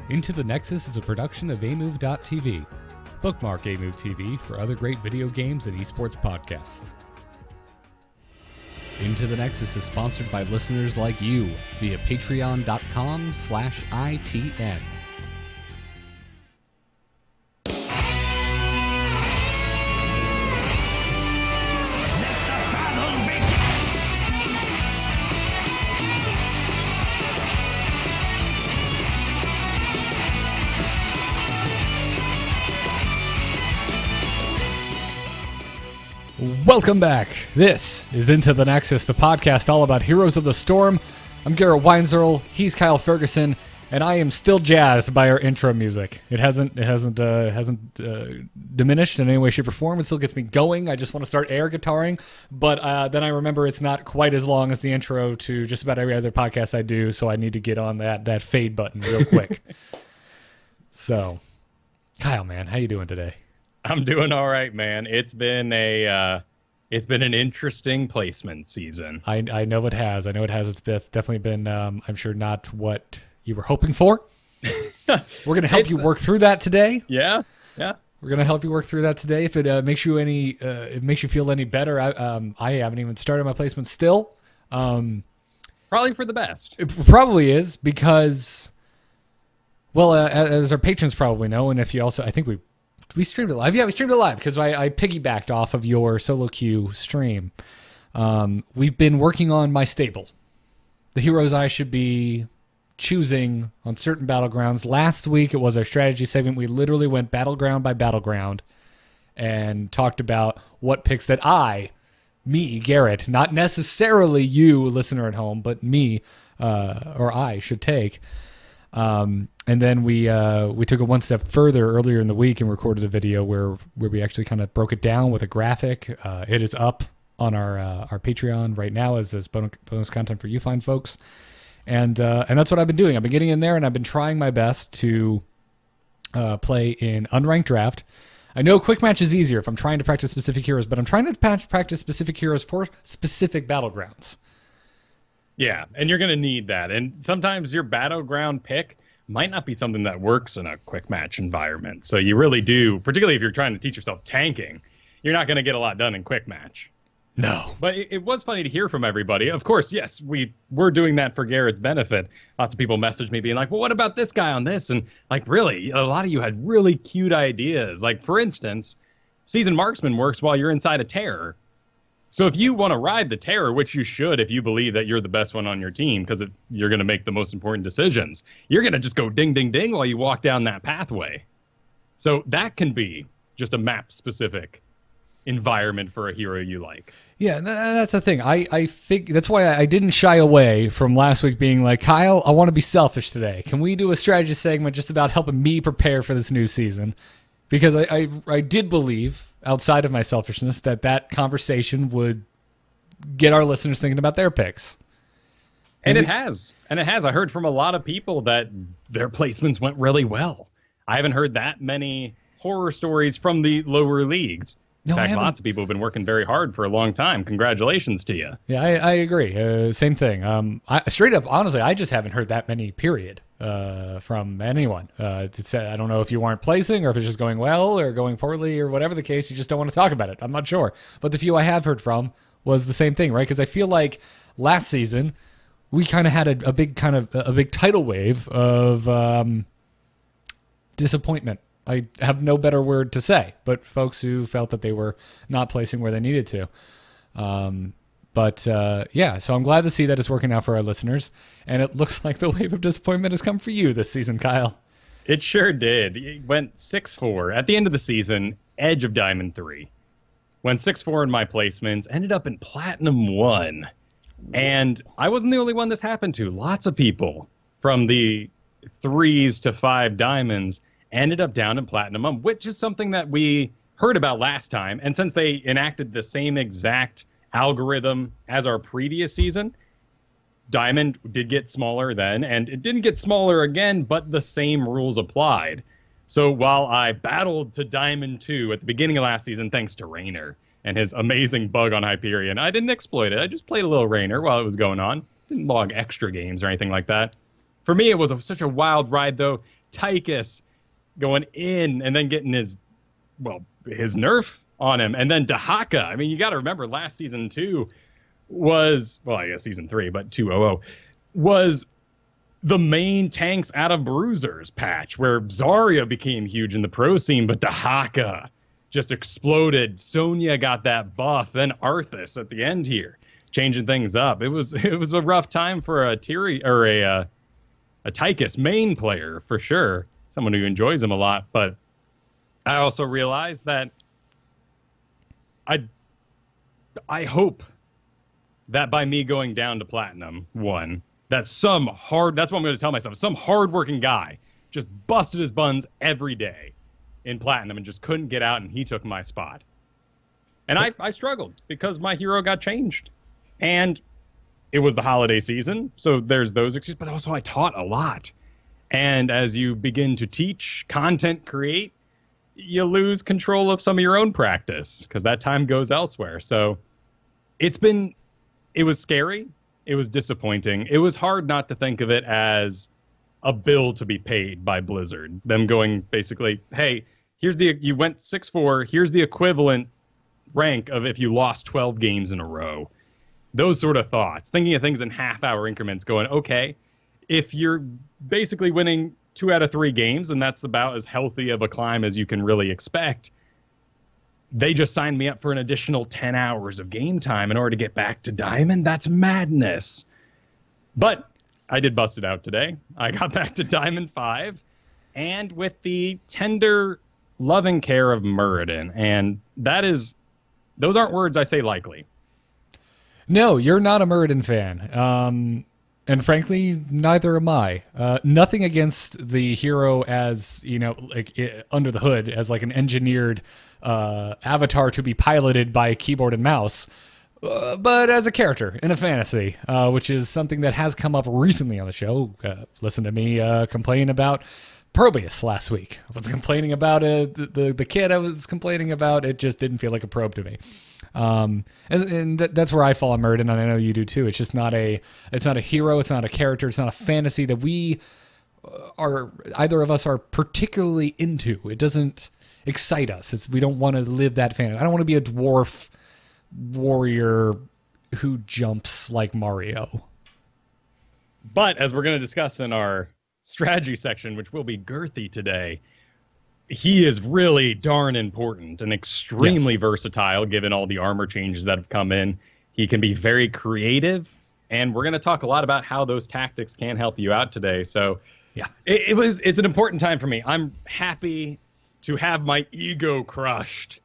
Into the Nexus is a production of amove.tv. Bookmark amove.tv for other great video games and esports podcasts. Into the Nexus is sponsored by listeners like you via patreon.com/ITN. Welcome back. This is Into the Nexus, the podcast all about Heroes of the Storm. I'm Garrett Weinzierl, he's Kyle Fergusson, and I am still jazzed by our intro music. It hasn't diminished in any way, shape, or form. It still gets me going. I just want to start air guitaring, but then I remember it's not quite as long as the intro to just about every other podcast I do, so I need to get on that fade button real quick. So, Kyle, man, how you doing today? I'm doing all right, man. It's been an interesting placement season. I know it has. It's definitely been, I'm sure, not what you were hoping for. We're going to help you work through that today. Yeah. We're going to help you work through that today. If it makes you feel any better, I haven't even started my placement still. Probably for the best. It probably is because, well, as our patrons probably know, and if you also, I think we streamed it live. Yeah, we streamed it live because I piggybacked off of your solo queue stream. We've been working on my stable, the heroes I should be choosing on certain battlegrounds. Last week, it was our strategy segment. We literally went battleground by battleground and talked about what picks that me, Garrett, not necessarily you, listener at home, but me or I should take. And then we took it one step further earlier in the week and recorded a video where we actually kind of broke it down with a graphic. It is up on our Patreon right now as bonus content for you fine folks. And that's what I've been doing. I've been getting in there and I've been trying my best to play in unranked draft. I know quick match is easier if I'm trying to practice specific heroes, but I'm trying to practice specific heroes for specific battlegrounds. Yeah, and you're going to need that. And sometimes your battleground pick might not be something that works in a quick match environment. So you really do, particularly if you're trying to teach yourself tanking, you're not going to get a lot done in quick match. No. But it was funny to hear from everybody. Of course, yes, we're doing that for Garrett's benefit. Lots of people messaged me being like, well, what about this guy on this? And like, really, a lot of you had really cute ideas. Like, for instance, Seasoned Marksman works while you're inside a terror. So if you want to ride the terror, which you should if you believe that you're the best one on your team because you're going to make the most important decisions, you're going to just go ding, ding, ding while you walk down that pathway. So that can be just a map-specific environment for a hero you like. Yeah, that's the thing. I think that's why I didn't shy away from last week being like, Kyle, I want to be selfish today. Can we do a strategy segment just about helping me prepare for this new season? Because I did believe, outside of my selfishness, that conversation would get our listeners thinking about their picks. And it has. I heard from a lot of people that their placements went really well. I haven't heard that many horror stories from the lower leagues. In fact, lots of people have been working very hard for a long time. Congratulations to you. Yeah, I agree. Same thing. Straight up, honestly, I just haven't heard that many, period, from anyone. I don't know if you weren't placing or if it's just going well or going poorly or whatever the case. You just don't want to talk about it. I'm not sure. But the few I have heard from was the same thing, right? Because I feel like last season we kind of had a big tidal wave of disappointment. I have no better word to say, but folks who felt that they were not placing where they needed to. Yeah, so I'm glad to see that it's working out for our listeners, and it looks like the wave of disappointment has come for you this season, Kyle. It sure did. It went 6-4. At the end of the season, edge of Diamond 3. Went 6-4 in my placements, ended up in Platinum 1. And I wasn't the only one this happened to. Lots of people from the 3s to 5 diamonds ended up down in Platinum, which is something that we heard about last time. And since they enacted the same exact algorithm as our previous season, Diamond did get smaller then, and it didn't get smaller again, but the same rules applied. So while I battled to Diamond 2 at the beginning of last season, thanks to Raynor and his amazing bug on Hyperion, I didn't exploit it. I just played a little Raynor while it was going on. Didn't log extra games or anything like that. For me, it was such a wild ride, though, Tychus going in and then getting his nerf on him. And then Dahaka. I mean, you got to remember last season 2 was, well, I guess season 3, but 2.0 was the main tanks out of bruisers patch where Zarya became huge in the pro scene, but Dahaka just exploded. Sonya got that buff, then Arthas at the end here, changing things up. It was a rough time for a Tiri or a Tychus main player for sure, someone who enjoys him a lot. But I also realized that I hope that by me going down to Platinum 1, that's what I'm going to tell myself. Some hardworking guy just busted his buns every day in Platinum and just couldn't get out, and he took my spot. And I struggled because my hero got changed. And it was the holiday season, so there's those excuses, but also I taught a lot. And as you begin to teach, content create, you lose control of some of your own practice because that time goes elsewhere. So it was scary. It was disappointing. It was hard not to think of it as a bill to be paid by Blizzard. Them going basically, hey, you went 6-4, here's the equivalent rank of if you lost 12 games in a row. Those sort of thoughts. Thinking of things in half-hour increments going, okay, if you're basically winning 2 out of 3 games, and that's about as healthy of a climb as you can really expect, they just signed me up for an additional 10 hours of game time in order to get back to Diamond. That's madness. But I did bust it out today. I got back to Diamond 5, and with the tender, loving care of Muradin. And those aren't words I say lightly. No, you're not a Muradin fan. And frankly, neither am I. Nothing against the hero as, under the hood, as like an engineered avatar to be piloted by a keyboard and mouse, but as a character in a fantasy, which is something that has come up recently on the show. Listen to me complain about Probius last week. I was complaining about the kid I was complaining about. It just didn't feel like a probe to me. And that's where I fall on Muradin, and I know you do too. It's just not a hero. It's not a character. It's not a fantasy that we either of us are particularly into. It doesn't excite us. We don't want to live that fantasy. I don't want to be a dwarf warrior who jumps like Mario. But as we're going to discuss in our strategy section, which will be girthy today, he is really darn important and extremely versatile given all the armor changes that have come in. He can be very creative, and we're going to talk a lot about how those tactics can help you out today. So yeah, it's an important time for me. I'm happy to have my ego crushed,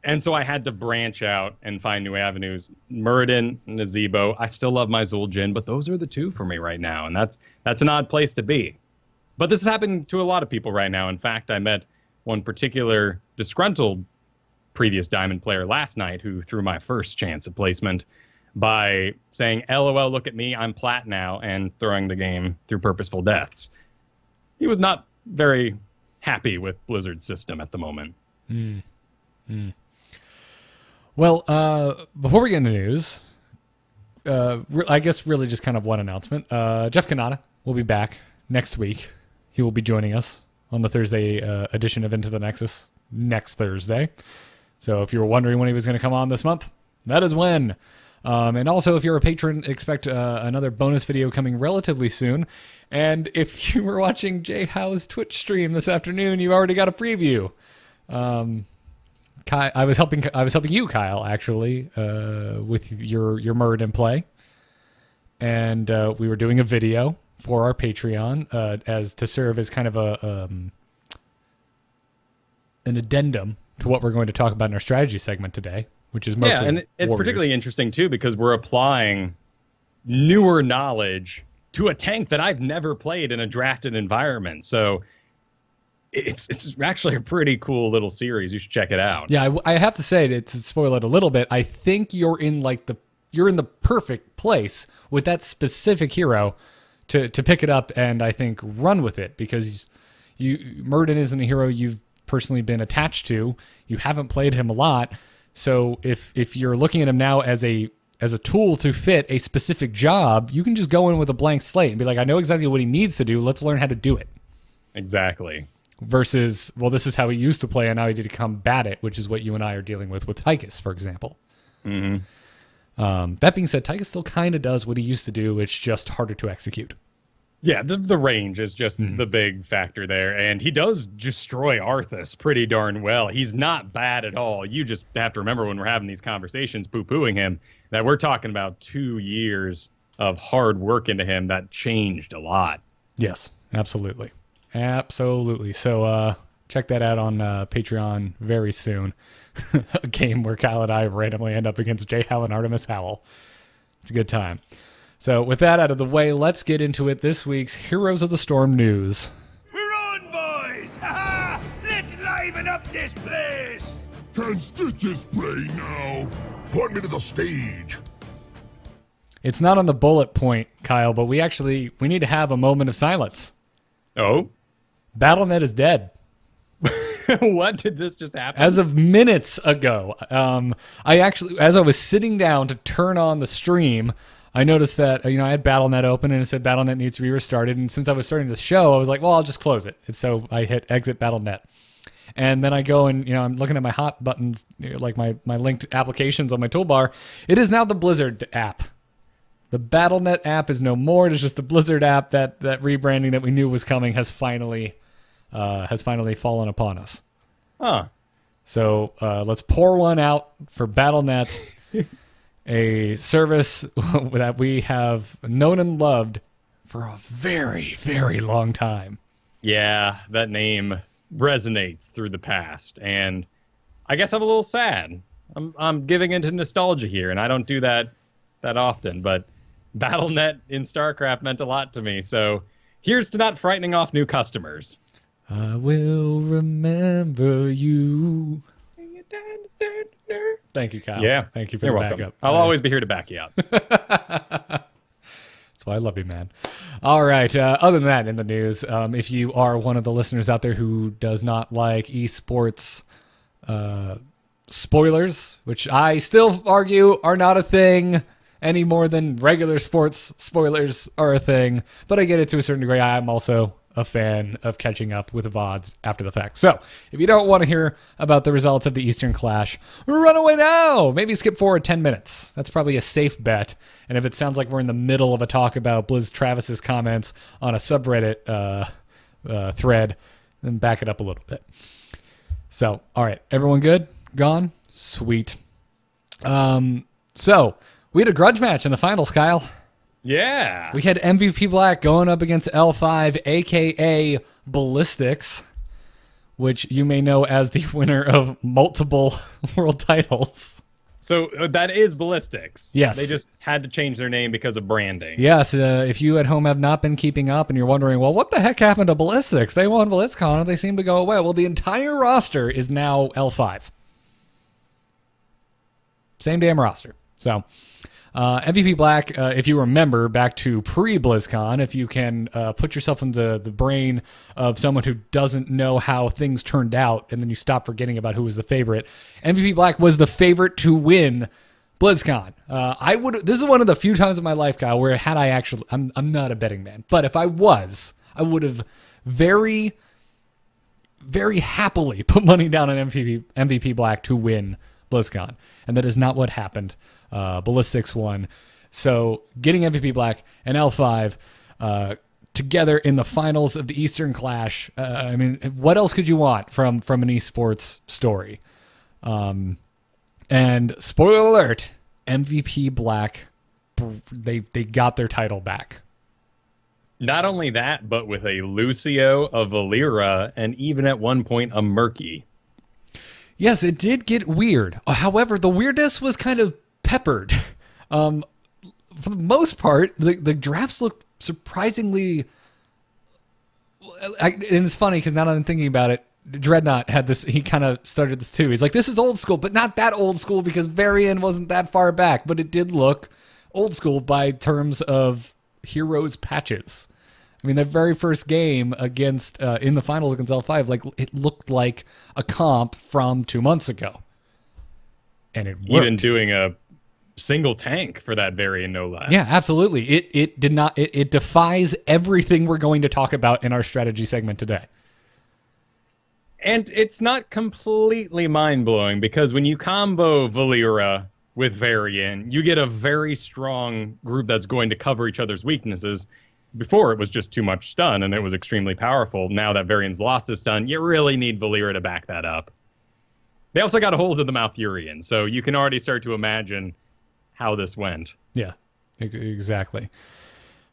and so I had to branch out and find new avenues. Muradin, Nazebo, I still love my Zul'jin, but those are the two for me right now, and that's an odd place to be. But this is happening to a lot of people right now. In fact, I met one particular disgruntled previous Diamond player last night who threw my first chance at placement by saying, LOL, look at me, I'm plat now, and throwing the game through purposeful deaths. He was not very happy with Blizzard's system at the moment. Well, before we get into news, I guess really just kind of one announcement. Jeff Kanata will be back next week. He will be joining us on the Thursday edition of Into the Nexus next Thursday. So if you were wondering when he was going to come on this month, that is when. And also, if you're a patron, expect another bonus video coming relatively soon. And if you were watching Jay Howe's Twitch stream this afternoon, you already got a preview. I was helping you, Kyle, actually, with your Muradin play. And we were doing a video for our Patreon as to serve as kind of an addendum to what we're going to talk about in our strategy segment today, which is mostly and it's warriors. Particularly interesting too because we're applying newer knowledge to a tank that I've never played in a drafted environment. So it's actually a pretty cool little series. You should check it out. Yeah, I have to say, to spoil it a little bit, I think you're in the perfect place with that specific hero to pick it up and I think run with it, because Muradin isn't a hero you've personally been attached to. You haven't played him a lot. So if you're looking at him now as a tool to fit a specific job, you can just go in with a blank slate and be like, I know exactly what he needs to do. Let's learn how to do it. Exactly. Versus, well, this is how he used to play, and now he did become bad at, which is what you and I are dealing with Tychus, for example. That being said, Tychus still kind of does what he used to do. It's just harder to execute. Yeah, the range is just the big factor there, and he does destroy Arthas pretty darn well. He's not bad at all. You just have to remember when we're having these conversations, poo-pooing him, that we're talking about 2 years of hard work into him that changed a lot. Yes, absolutely. Absolutely. So check that out on Patreon very soon. A game where Kyle and I randomly end up against J. Howe and Artemis Howell. It's a good time. So with that out of the way, let's get into it. This week's Heroes of the Storm news. We're on, boys! Ha-ha! Let's liven up this place! Can Stitches play now? Point me to the stage. It's not on the bullet point, Kyle, but we need to have a moment of silence. Oh? BattleNet is dead. What did this just happen? As of minutes ago, as I was sitting down to turn on the stream, I noticed that, I had BattleNet open and it said BattleNet needs to be restarted. And since I was starting the show, I was like, well, I'll just close it. And so I hit exit BattleNet. And then I go and, I'm looking at my hot buttons, like my linked applications on my toolbar. It is now the Blizzard app. The BattleNet app is no more. It is just the Blizzard app. That rebranding that we knew was coming has finally fallen upon us. Huh. So let's pour one out for BattleNet. A service that we have known and loved for a very, very long time. Yeah, that name resonates through the past, and I guess I'm a little sad. I'm giving into nostalgia here, and I don't do that often, but BattleNet in StarCraft meant a lot to me, so here's to not frightening off new customers. I will remember you. Thank you, Kyle. Yeah. Thank you for You're the welcome. backup. I'll always be here to back you up. That's why I love you, man. All right. Other than that, in the news, if you are one of the listeners out there who does not like esports spoilers, which I still argue are not a thing any more than regular sports spoilers are a thing, but I get it to a certain degree. I'm also a fan of catching up with the VODs after the fact. So if you don't want to hear about the results of the Eastern Clash, run away now. Maybe skip forward 10 minutes. That's probably a safe bet. And if it sounds like we're in the middle of a talk about Blizz Travis's comments on a subreddit thread, then back it up a little bit. So, all right, everyone good? Gone? Sweet. So we had a grudge match in the finals, Kyle. Yeah. We had MVP Black going up against L5, a.k.a. Ballistics, which you may know as the winner of multiple world titles. So that is Ballistics. Yes. They just had to change their name because of branding. Yes, if you at home have not been keeping up and you're wondering, well, what the heck happened to Ballistics? They won BlizzCon and they seem to go away. Well, the entire roster is now L5. Same damn roster. So MVP Black, if you remember back to pre-BlizzCon, if you can put yourself into the brain of someone who doesn't know how things turned out, and then you stop forgetting about who was the favorite, MVP Black was the favorite to win BlizzCon. This is one of the few times in my life, Kyle, where had I actually, I'm not a betting man, but if I was, I would have very, very happily put money down on MVP Black to win BlizzCon, and that is not what happened. Ballistics won. So getting MVP Black and L5 together in the finals of the Eastern Clash. I mean, what else could you want from an esports story? And spoiler alert, MVP Black, they got their title back. Not only that, but with a Lucio, a Valera, and even at one point a Murky. Yes, it did get weird. However, the weirdness was kind of peppered. For the most part, the drafts looked surprisingly... and it's funny because now that I'm thinking about it, Dreadnought had this, he kind of started this too. He's like, this is old school, but not that old school because Varian wasn't that far back, but it did look old school by terms of Heroes patches. I mean, the very first game against, in the finals against L5, like it looked like a comp from 2 months ago. And it worked. Even doing a single tank for that variant, no less. Yeah, absolutely. It did not. It defies everything we're going to talk about in our strategy segment today. And it's not completely mind-blowing, because when you combo Valeera with Varian, you get a very strong group that's going to cover each other's weaknesses. Before, it was just too much stun, and it was extremely powerful. Now that Varian's lost his stun, you really need Valeera to back that up. They also got a hold of the Malfurion, so you can already start to imagine how this went. Yeah, exactly.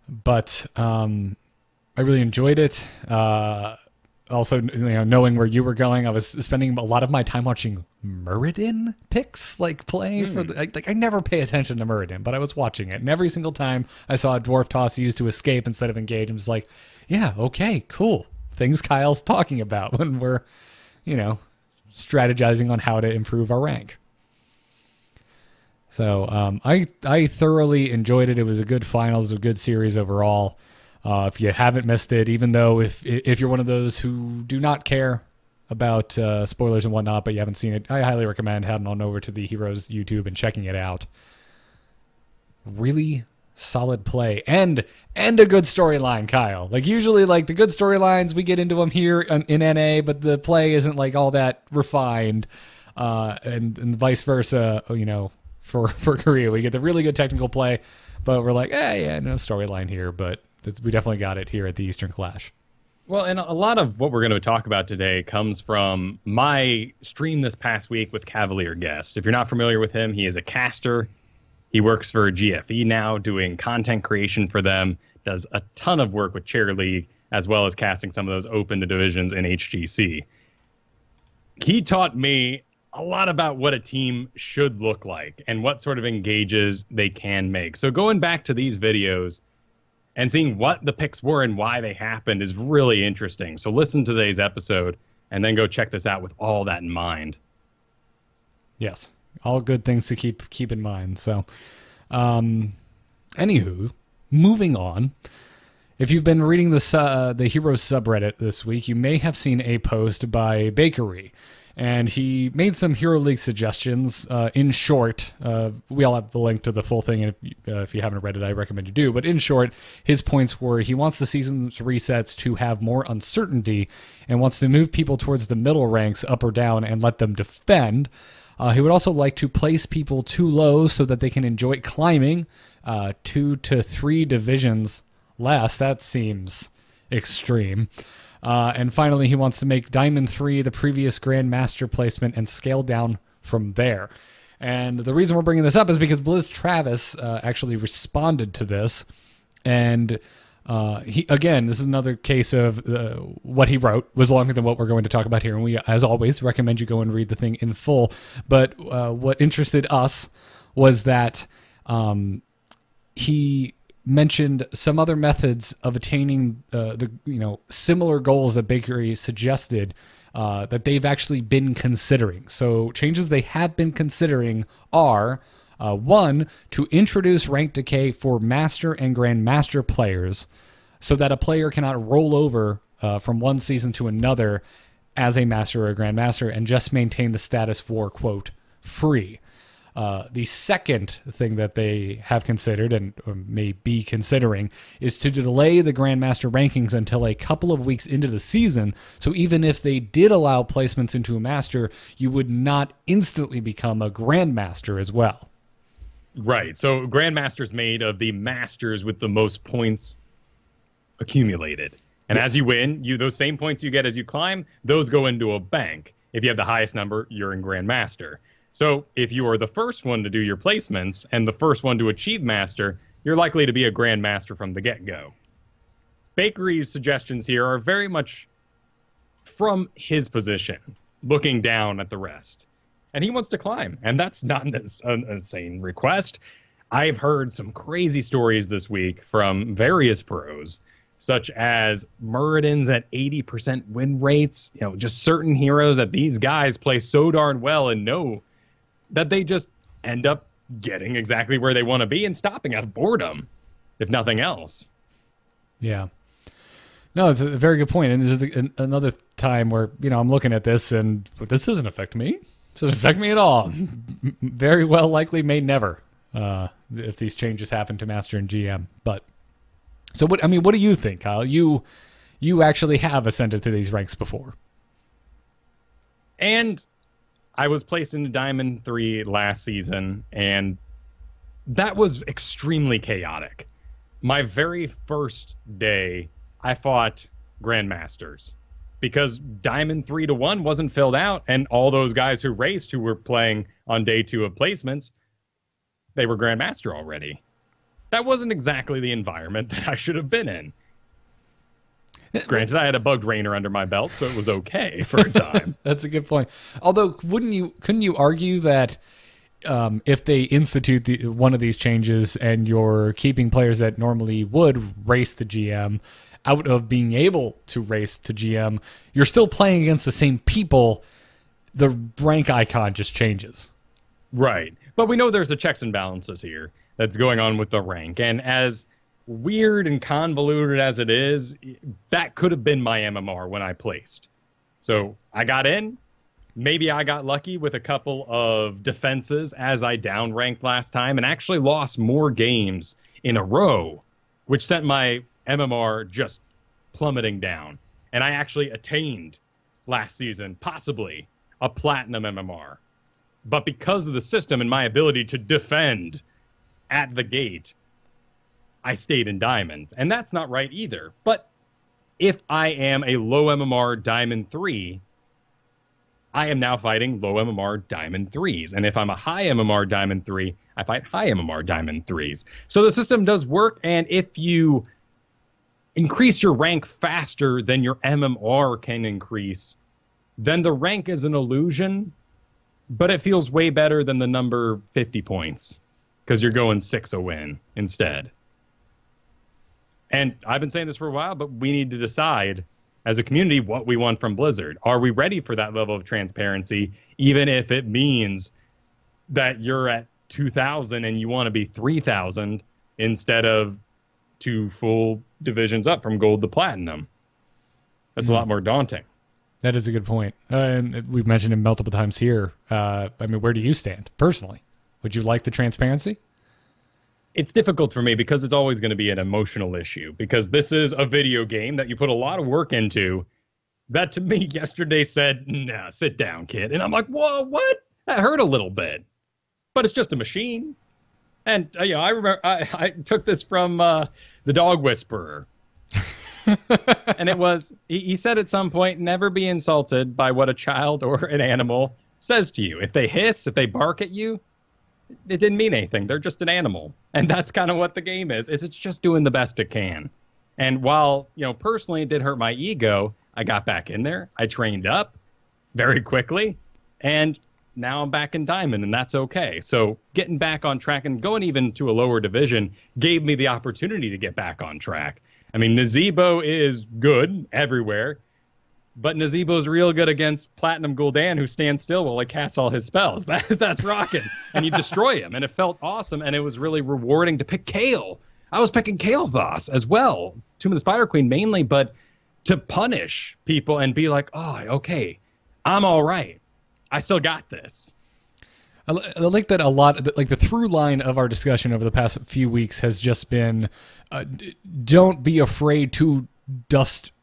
But I really enjoyed it. Also, knowing where you were going, I was spending a lot of my time watching Muradin picks, play for I never pay attention to Muradin, but I was watching it, and every single time I saw a dwarf toss used to escape instead of engage, I was like, yeah, okay, cool. Things Kyle's talking about when we're, strategizing on how to improve our rank. So I thoroughly enjoyed it. It was a good finals, a good series overall. If you haven't missed it, even though if you're one of those who do not care about spoilers and whatnot, but you haven't seen it, I highly recommend heading on over to the Heroes YouTube and checking it out. Really solid play and a good storyline, Kyle. Usually, the good storylines, we get into them here in NA, but the play isn't all that refined, and vice versa. For Korea, we get the really good technical play, but we're no storyline here, but we definitely got it here at the Eastern Clash. Well, and a lot of what we're going to talk about today comes from my stream this past week with Cavalier Guest. If you're not familiar with him, he is a caster. He works for GFE now, doing content creation for them, does a ton of work with Chair League, as well as casting some of those open to divisions in HGC. He taught me a lot about what a team should look like and what sort of engages they can make. So going back to these videos and seeing what the picks were and why they happened is really interesting. So listen to today's episode and then go check this out with all that in mind. Yes, all good things to keep in mind. So, anywho, moving on. If you've been reading the Heroes subreddit this week, you may have seen a post by Bakery. And he made some Hero League suggestions. In short, we all have the link to the full thing, and if you haven't read it, I recommend you do. But in short, his points were he wants the season's resets to have more uncertainty and wants to move people towards the middle ranks, up or down, and let them defend. He would also like to place people too low so that they can enjoy climbing 2 to 3 divisions less. That seems extreme. And finally, he wants to make Diamond 3 the previous Grandmaster placement and scale down from there. And the reason we're bringing this up is because Blizz Travis actually responded to this. And this is another case of what he wrote was longer than what we're going to talk about here. And we, as always, recommend you go and read the thing in full. But what interested us was that he mentioned some other methods of attaining the similar goals that Bakery suggested that they've actually been considering. So changes they have been considering are 1, to introduce rank decay for Master and Grandmaster players so that a player cannot roll over from one season to another as a Master or a Grandmaster and just maintain the status for, quote, free. The second thing that they have considered and may be considering is to delay the Grandmaster rankings until a couple of weeks into the season. So even if they did allow placements into a Master, you would not instantly become a Grandmaster as well. Right. So Grandmaster's made of the Masters with the most points accumulated. And as you win, those same points you get as you climb, those go into a bank. If you have the highest number, you're in Grandmaster. So if you are the first one to do your placements and the first one to achieve Master, you're likely to be a Grandmaster from the get-go. Bakery's suggestions here are very much from his position, looking down at the rest. And he wants to climb, and that's not an insane request. I've heard some crazy stories this week from various pros, such as Muradin's at 80% win rates, just certain heroes that these guys play so darn well and know that they just end up getting exactly where they want to be and stopping out of boredom, if nothing else. Yeah. No, it's a very good point. And this is another time where, I'm looking at this and this doesn't affect me. This doesn't affect me at all. Very well likely may never if these changes happen to Master and GM. But so what do you think, Kyle? You actually have ascended to these ranks before. And I was placed into Diamond 3 last season, and that was extremely chaotic. My very first day, I fought Grandmasters because Diamond 3 to 1 wasn't filled out, and all those guys who raced who were playing on day 2 of placements, they were Grandmaster already. That wasn't exactly the environment that I should have been in. Granted, I had a bugged Rainer under my belt, so it was okay for a time. That's a good point. Although, couldn't you argue that if they institute one of these changes and you're keeping players that normally would race to GM out of being able to race to GM, you're still playing against the same people. The rank icon just changes. Right. But we know there's a checks and balances here that's going on with the rank. And as weird and convoluted as it is, that could have been my MMR when I placed. So I got in. Maybe I got lucky with a couple of defenses as I downranked last time and actually lost more games in a row, which sent my MMR just plummeting down. And I actually attained last season possibly a platinum MMR. But because of the system and my ability to defend at the gate, I stayed in Diamond. And that's not right either. But if I am a low MMR Diamond 3, I am now fighting low MMR Diamond 3s. And if I'm a high MMR Diamond 3, I fight high MMR Diamond 3s. So the system does work, and if you increase your rank faster than your MMR can increase, then the rank is an illusion, but it feels way better than the number 50 points because you're going 6 a win instead. And I've been saying this for a while, but we need to decide as a community what we want from Blizzard. Are we ready for that level of transparency, even if it means that you're at 2,000 and you want to be 3,000 instead of 2 full divisions up from gold to platinum? That's a lot more daunting. That is a good point. And we've mentioned it multiple times here. Where do you stand personally? Would you like the transparency? It's difficult for me because it's always going to be an emotional issue, because this is a video game that you put a lot of work into that to me yesterday said, nah, sit down, kid. And I'm like, whoa, what? That hurt a little bit, but it's just a machine. And, I remember I took this from the Dog Whisperer. And it was, he said at some point, never be insulted by what a child or an animal says to you. If they hiss, if they bark at you, it didn't mean anything. They're just an animal. And that's kind of what the game is it's just doing the best it can. And while, personally it did hurt my ego, I got back in there. I trained up very quickly. And now I'm back in Diamond, and that's okay. So getting back on track and going even to a lower division gave me the opportunity to get back on track. I mean, Nazebo is good everywhere, but Nazebo's real good against Platinum Gul'dan, who stands still while he casts all his spells. That's rocking. And you destroy him, and it felt awesome, and it was really rewarding to pick Kale. I was picking Kael'thas as well, Tomb of the Spider Queen mainly, but to punish people and be like, oh, okay, I'm all right. I still got this. I like that a lot. Like the through line of our discussion over the past few weeks has just been, don't be afraid to dust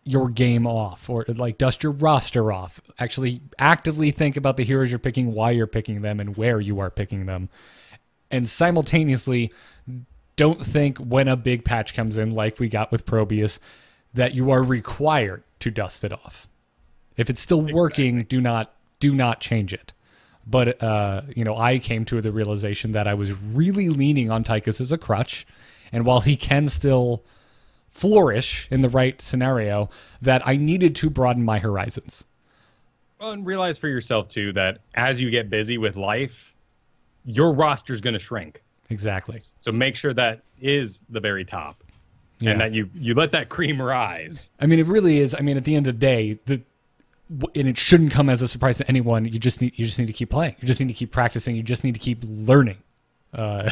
your game off or like dust your roster off. Actually actively think about the heroes you're picking, why you're picking them, and where you are picking them. And simultaneously, don't think when a big patch comes in, like we got with Probius, that you are required to dust it off. If it's still working, do not change it. But, I came to the realization that I was really leaning on Tychus as a crutch. And while he can still flourish in the right scenario, that I needed to broaden my horizons. Well, and realize for yourself, too, that as you get busy with life, your roster's going to shrink. Exactly. So make sure that is the very top. Yeah. And that you let that cream rise. I mean, it really is. I mean, at the end of the day, and it shouldn't come as a surprise to anyone. You just need to keep playing. You just need to keep practicing. You just need to keep learning. And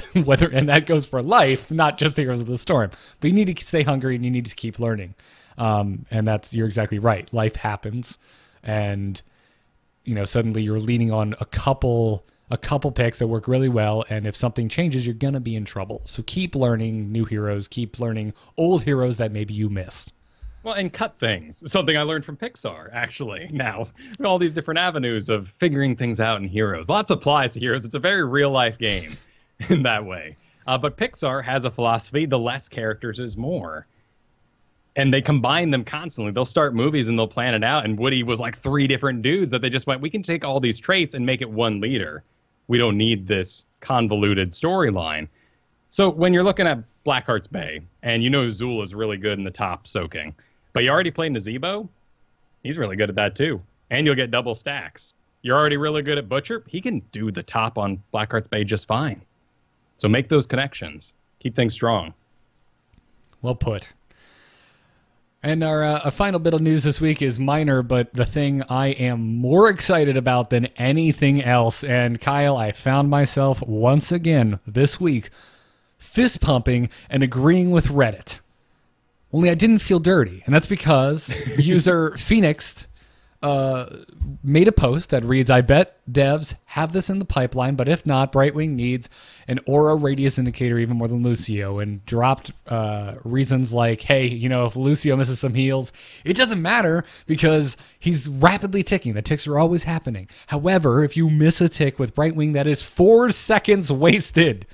that goes for life, not just the Heroes of the Storm. But you need to stay hungry and you need to keep learning. And you're exactly right. Life happens, and suddenly you're leaning on a couple a couple picks that work really well, and if something changes, you're going to be in trouble. So keep learning new heroes, keep learning old heroes that maybe you missed. Well, and cut things. Something I learned from Pixar, actually, now. All these different avenues of figuring things out in Heroes. Lots applies to Heroes. It's a very real-life game in that way. But Pixar has a philosophy, the less characters is more. And they combine them constantly. They'll start movies and they'll plan it out, and Woody was like 3 different dudes that they just went, we can take all these traits and make it one leader. We don't need this convoluted storyline. So when you're looking at Blackheart's Bay, and you know Zool is really good in the top soaking, but you already played Nazebo, he's really good at that too. And you'll get double stacks. You're already really good at Butcher, he can do the top on Blackheart's Bay just fine. So make those connections. Keep things strong. Well put. And our final bit of news this week is minor, but the thing I am more excited about than anything else. And Kyle, I found myself once again this week fist pumping and agreeing with Reddit. Only I didn't feel dirty. And that's because user Phoenix made a post that reads, I bet devs have this in the pipeline, but if not, Brightwing needs an aura radius indicator even more than Lucio, and dropped reasons like, hey, you know, if Lucio misses some heals, it doesn't matter because he's rapidly ticking. The ticks are always happening. However, if you miss a tick with Brightwing, that is 4 seconds wasted.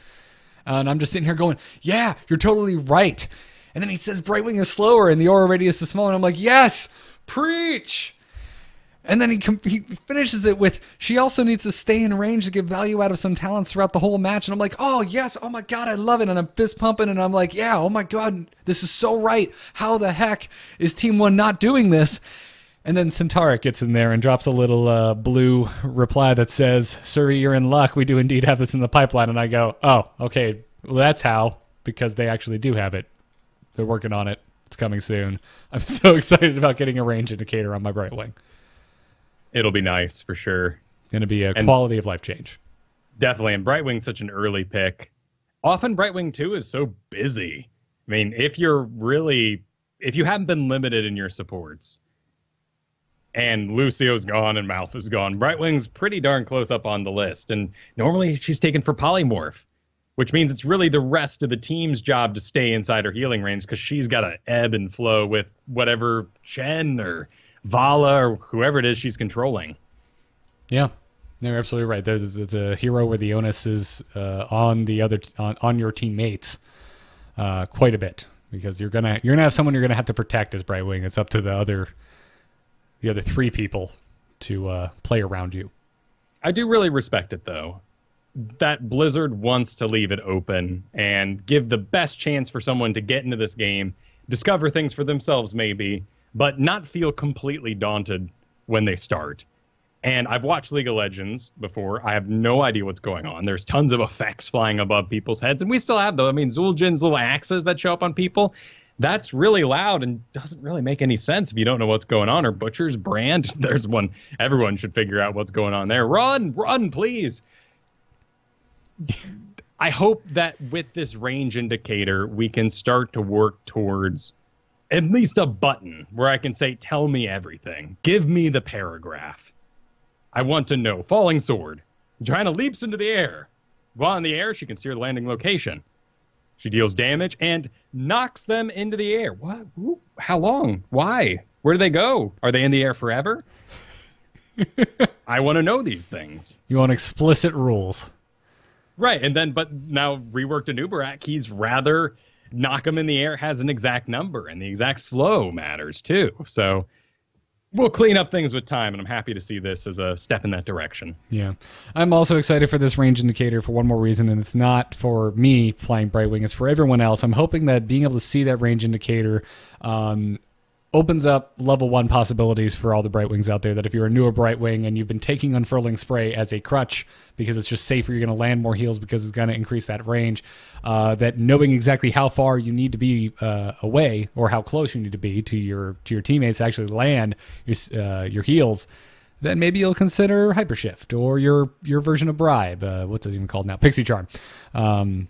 And I'm just sitting here going, yeah, you're totally right. And then he says Brightwing is slower and the aura radius is smaller. And I'm like, yes, preach. And then he finishes it with, she also needs to stay in range to get value out of some talents throughout the whole match. And I'm like, oh, yes. Oh, my God, I love it. And I'm fist pumping. And I'm like, yeah, oh, my God, this is so right. How the heck is Team 1 not doing this? And then Centauric gets in there and drops a little blue reply that says, sir, you're in luck. We do indeed have this in the pipeline. And I go, oh, okay, well, that's how, because they actually do have it. They're working on it. It's coming soon. I'm so excited about getting a range indicator on my Brightwing. It'll be nice for sure. Going to be a quality of life change. Definitely. And Brightwing's such an early pick. Often Brightwing 2 is so busy. I mean, if you haven't been limited in your supports, and Lucio's gone and Malf is gone, Brightwing's pretty darn close up on the list. And normally she's taken for polymorph, which means it's really the rest of the team's job to stay inside her healing range because she's got to ebb and flow with whatever Chen or Vala or whoever it is she's controlling. Yeah, you're absolutely right. It's a hero where the onus is on your teammates quite a bit, because you're gonna have someone you're gonna have to protect as Brightwing. It's up to the other 3 people to play around you. I do really respect it though, that Blizzard wants to leave it open and give the best chance for someone to get into this game, discover things for themselves maybe, but not feel completely daunted when they start. And I've watched League of Legends before. I have no idea what's going on. There's tons of effects flying above people's heads, and we still have those. I mean, Zul'jin's little axes that show up on people, that's really loud and doesn't really make any sense if you don't know what's going on. Or Butcher's brand, there's one. Everyone should figure out what's going on there. Run, please. I hope that with this range indicator, we can start to work towards at least a button where I can say, tell me everything. Give me the paragraph. I want to know. Falling sword. Johanna leaps into the air. While in the air, she can steer the landing location. She deals damage and knocks them into the air. What? Ooh, how long? Why? Where do they go? Are they in the air forever? I want to know these things. You want explicit rules. Right, and then, but now reworked Anub'arak, he's rather knock him in the air has an exact number, and the exact slow matters too. So we'll clean up things with time, and I'm happy to see this as a step in that direction. Yeah. I'm also excited for this range indicator for one more reason, and it's not for me playing Brightwing, it's for everyone else. I'm hoping that being able to see that range indicator opens up level 1 possibilities for all the Brightwings out there, that if you're a newer Brightwing and you've been taking Unfurling Spray as a crutch because it's just safer, you're going to land more heals because it's going to increase that range, that knowing exactly how far you need to be away or how close you need to be to your teammates to actually land your heals, then maybe you'll consider Hypershift or your version of Bribe. What's it even called now? Pixie Charm. Some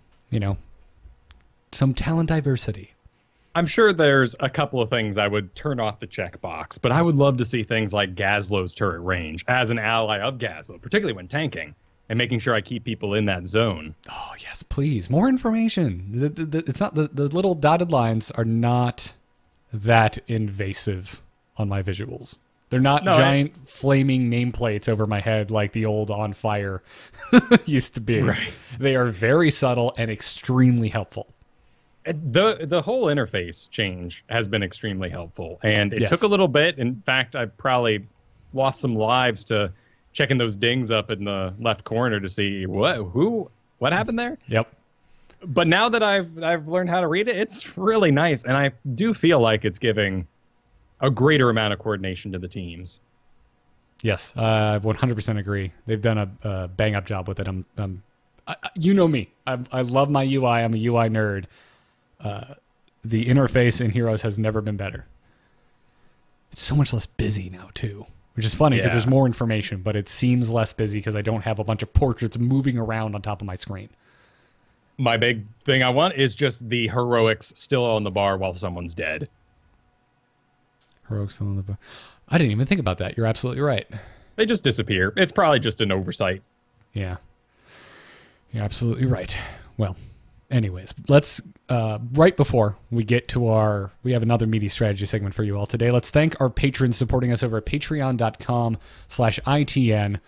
talent diversity. I'm sure there's a couple of things I would turn off the checkbox, but I would love to see things like Gazlow's turret range as an ally of Gazlow, particularly when tanking. and making sure I keep people in that zone. Oh, yes, please. More information. It's not the little dotted lines are not that invasive on my visuals. They're not giant flaming nameplates over my head like the old On Fire used to be. Right. They are very subtle and extremely helpful. The whole interface change has been extremely helpful, and it Yes. took a little bit. In fact, I probably lost some lives to checking those dings up in the left corner to see what happened there. Yep. But now that I've learned how to read it, it's really nice, and I do feel like it's giving a greater amount of coordination to the teams. Yes, I 100% agree. They've done a bang-up job with it. You know me. I love my UI. I'm a UI nerd. The interface in Heroes has never been better. It's so much less busy now, too, which is funny because there's more information, but it seems less busy because I don't have a bunch of portraits moving around on top of my screen. My big thing I want is just the heroics still on the bar while someone's dead. Heroics on the bar. I didn't even think about that. You're absolutely right. They just disappear. It's probably just an oversight. Yeah. You're absolutely right. Well, anyways, let's, right before we get to we have another meaty strategy segment for you all today. Let's thank our patrons supporting us over at patreon.com/ITN.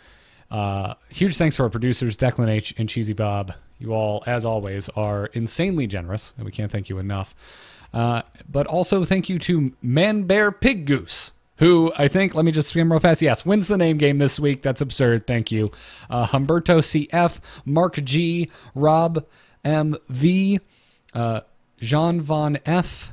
Huge thanks to our producers, Declan H. and Cheesy Bob. You all, as always, are insanely generous, and we can't thank you enough. But also thank you to Man Bear Pig Goose, who I think, let me just skim real fast. Yes, wins the name game this week. That's absurd. Thank you. Humberto CF, Mark G, Rob MV, Jean Von F,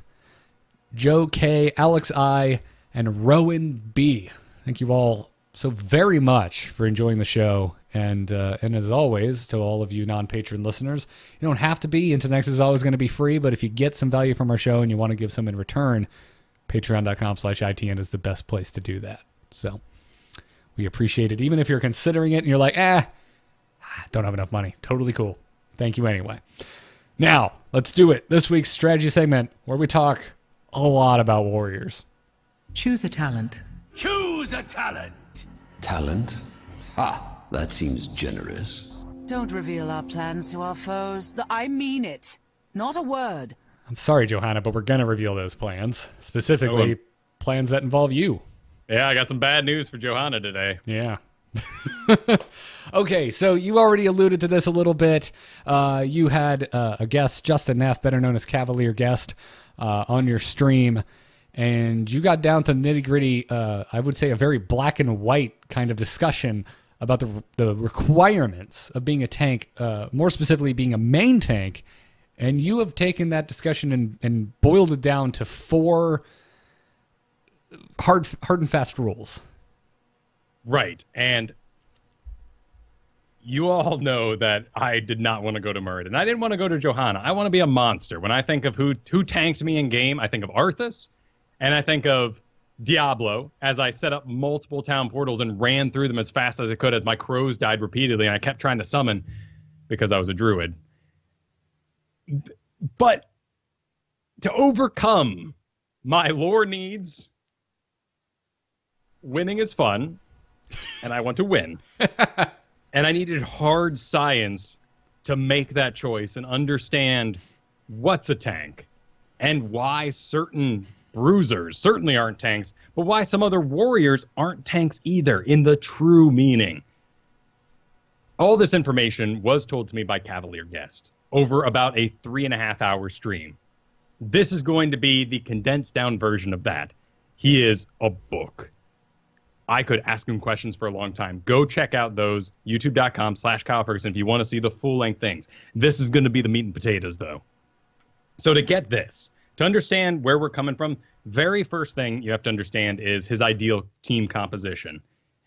Joe K, Alex I, and Rowan B. Thank you all so very much for enjoying the show. And as always, to all of you non-patron listeners, you don't have to be. Into the Nexus is always going to be free, but if you get some value from our show and you want to give some in return, patreon.com/ITN is the best place to do that. So we appreciate it. Even if you're considering it and you're like, don't have enough money. Totally cool. Thank you anyway. Now, let's do it. This week's strategy segment where we talk a lot about warriors. Choose a talent. Choose a talent. Talent? That seems generous. Don't reveal our plans to our foes. I mean it. Not a word. I'm sorry, Johanna, but we're going to reveal those plans. Specifically, plans that involve you. Yeah, I got some bad news for Johanna today. Yeah. Okay, so you already alluded to this a little bit. You had a guest, Justin Neff, better known as Cavalier Guest, on your stream, and you got down to the nitty-gritty, I would say a very black and white kind of discussion about the requirements of being a tank, more specifically being a main tank, and you have taken that discussion and boiled it down to 4 hard and fast rules. Right, and you all know that I did not want to go to Muradin. I didn't want to go to Johanna. I want to be a monster. When I think of who tanked me in game, I think of Arthas, and I think of Diablo, as I set up multiple town portals and ran through them as fast as I could as my crows died repeatedly, and I kept trying to summon because I was a druid. But to overcome my lore needs, winning is fun, and I want to win. And I needed hard science to make that choice and understand what's a tank and why certain bruisers certainly aren't tanks, but why some other warriors aren't tanks either in the true meaning. All this information was told to me by Cavalier Guest over about a 3.5-hour stream. This is going to be the condensed down version of that. He is a book. I could ask him questions for a long time. Go check out those, youtube.com/Kyle Fergusson, if you want to see the full-length things. This is going to be the meat and potatoes, though. So to get this, to understand where we're coming from, very first thing you have to understand is his ideal team composition.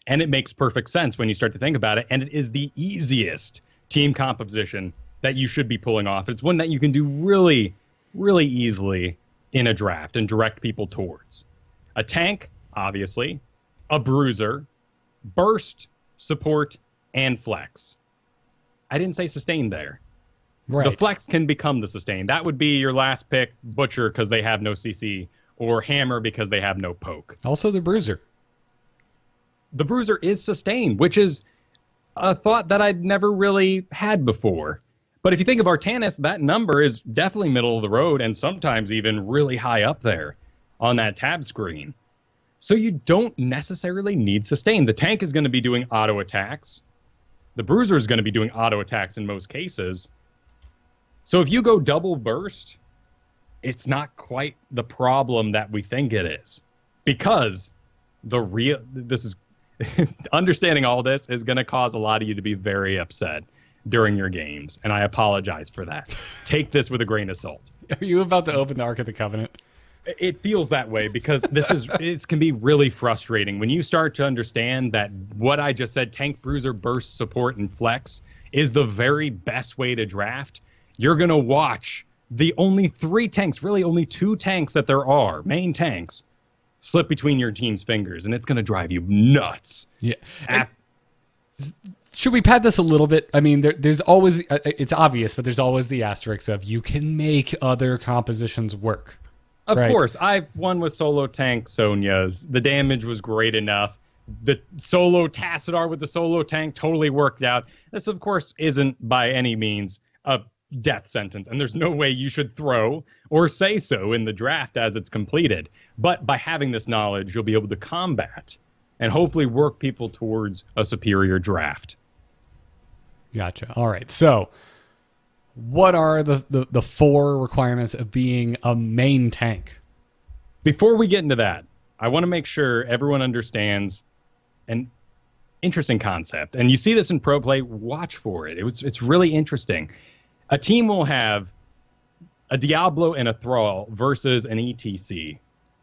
And it makes perfect sense when you start to think about it, and it is the easiest team composition that you should be pulling off. It's one that you can do really, really easily in a draft and direct people towards. A tank, obviously, a bruiser, burst, support, and flex. I didn't say sustain there. Right. The flex can become the sustain. That would be your last pick, Butcher, because they have no CC, or Hammer because they have no poke. Also the bruiser. The bruiser is sustain, which is a thought that I'd never really had before. But if you think of Artanis, that number is definitely middle of the road and sometimes even really high up there on that tab screen. So you don't necessarily need sustain. The tank is going to be doing auto attacks. The bruiser is going to be doing auto attacks in most cases. So if you go double burst, it's not quite the problem that we think it is. Because understanding all this is going to cause a lot of you to be very upset during your games. And I apologize for that. Take this with a grain of salt. Are you about to open the Ark of the Covenant? It feels that way because it can be really frustrating when you start to understand that what I just said, tank, bruiser, burst, support, and flex, is the very best way to draft. You're going to watch the only 3 tanks, really only 2 tanks that there are, main tanks, slip between your team's fingers, and it's going to drive you nuts. Yeah. Should we pad this a little bit? I mean, there's always, it's obvious, but there's always the asterisk of you can make other compositions work. Of course, I've won with solo tank Sonya's. The damage was great enough. The solo Tassadar with the solo tank totally worked out. This, of course, isn't by any means a death sentence, and there's no way you should throw or say so in the draft as it's completed. But by having this knowledge, you'll be able to combat and hopefully work people towards a superior draft. Gotcha. All right, so what are the 4 requirements of being a main tank? Before we get into that, I want to make sure everyone understands an interesting concept. And you see this in pro play, watch for it. It's really interesting. A team will have a Diablo and a Thrall versus an E.T.C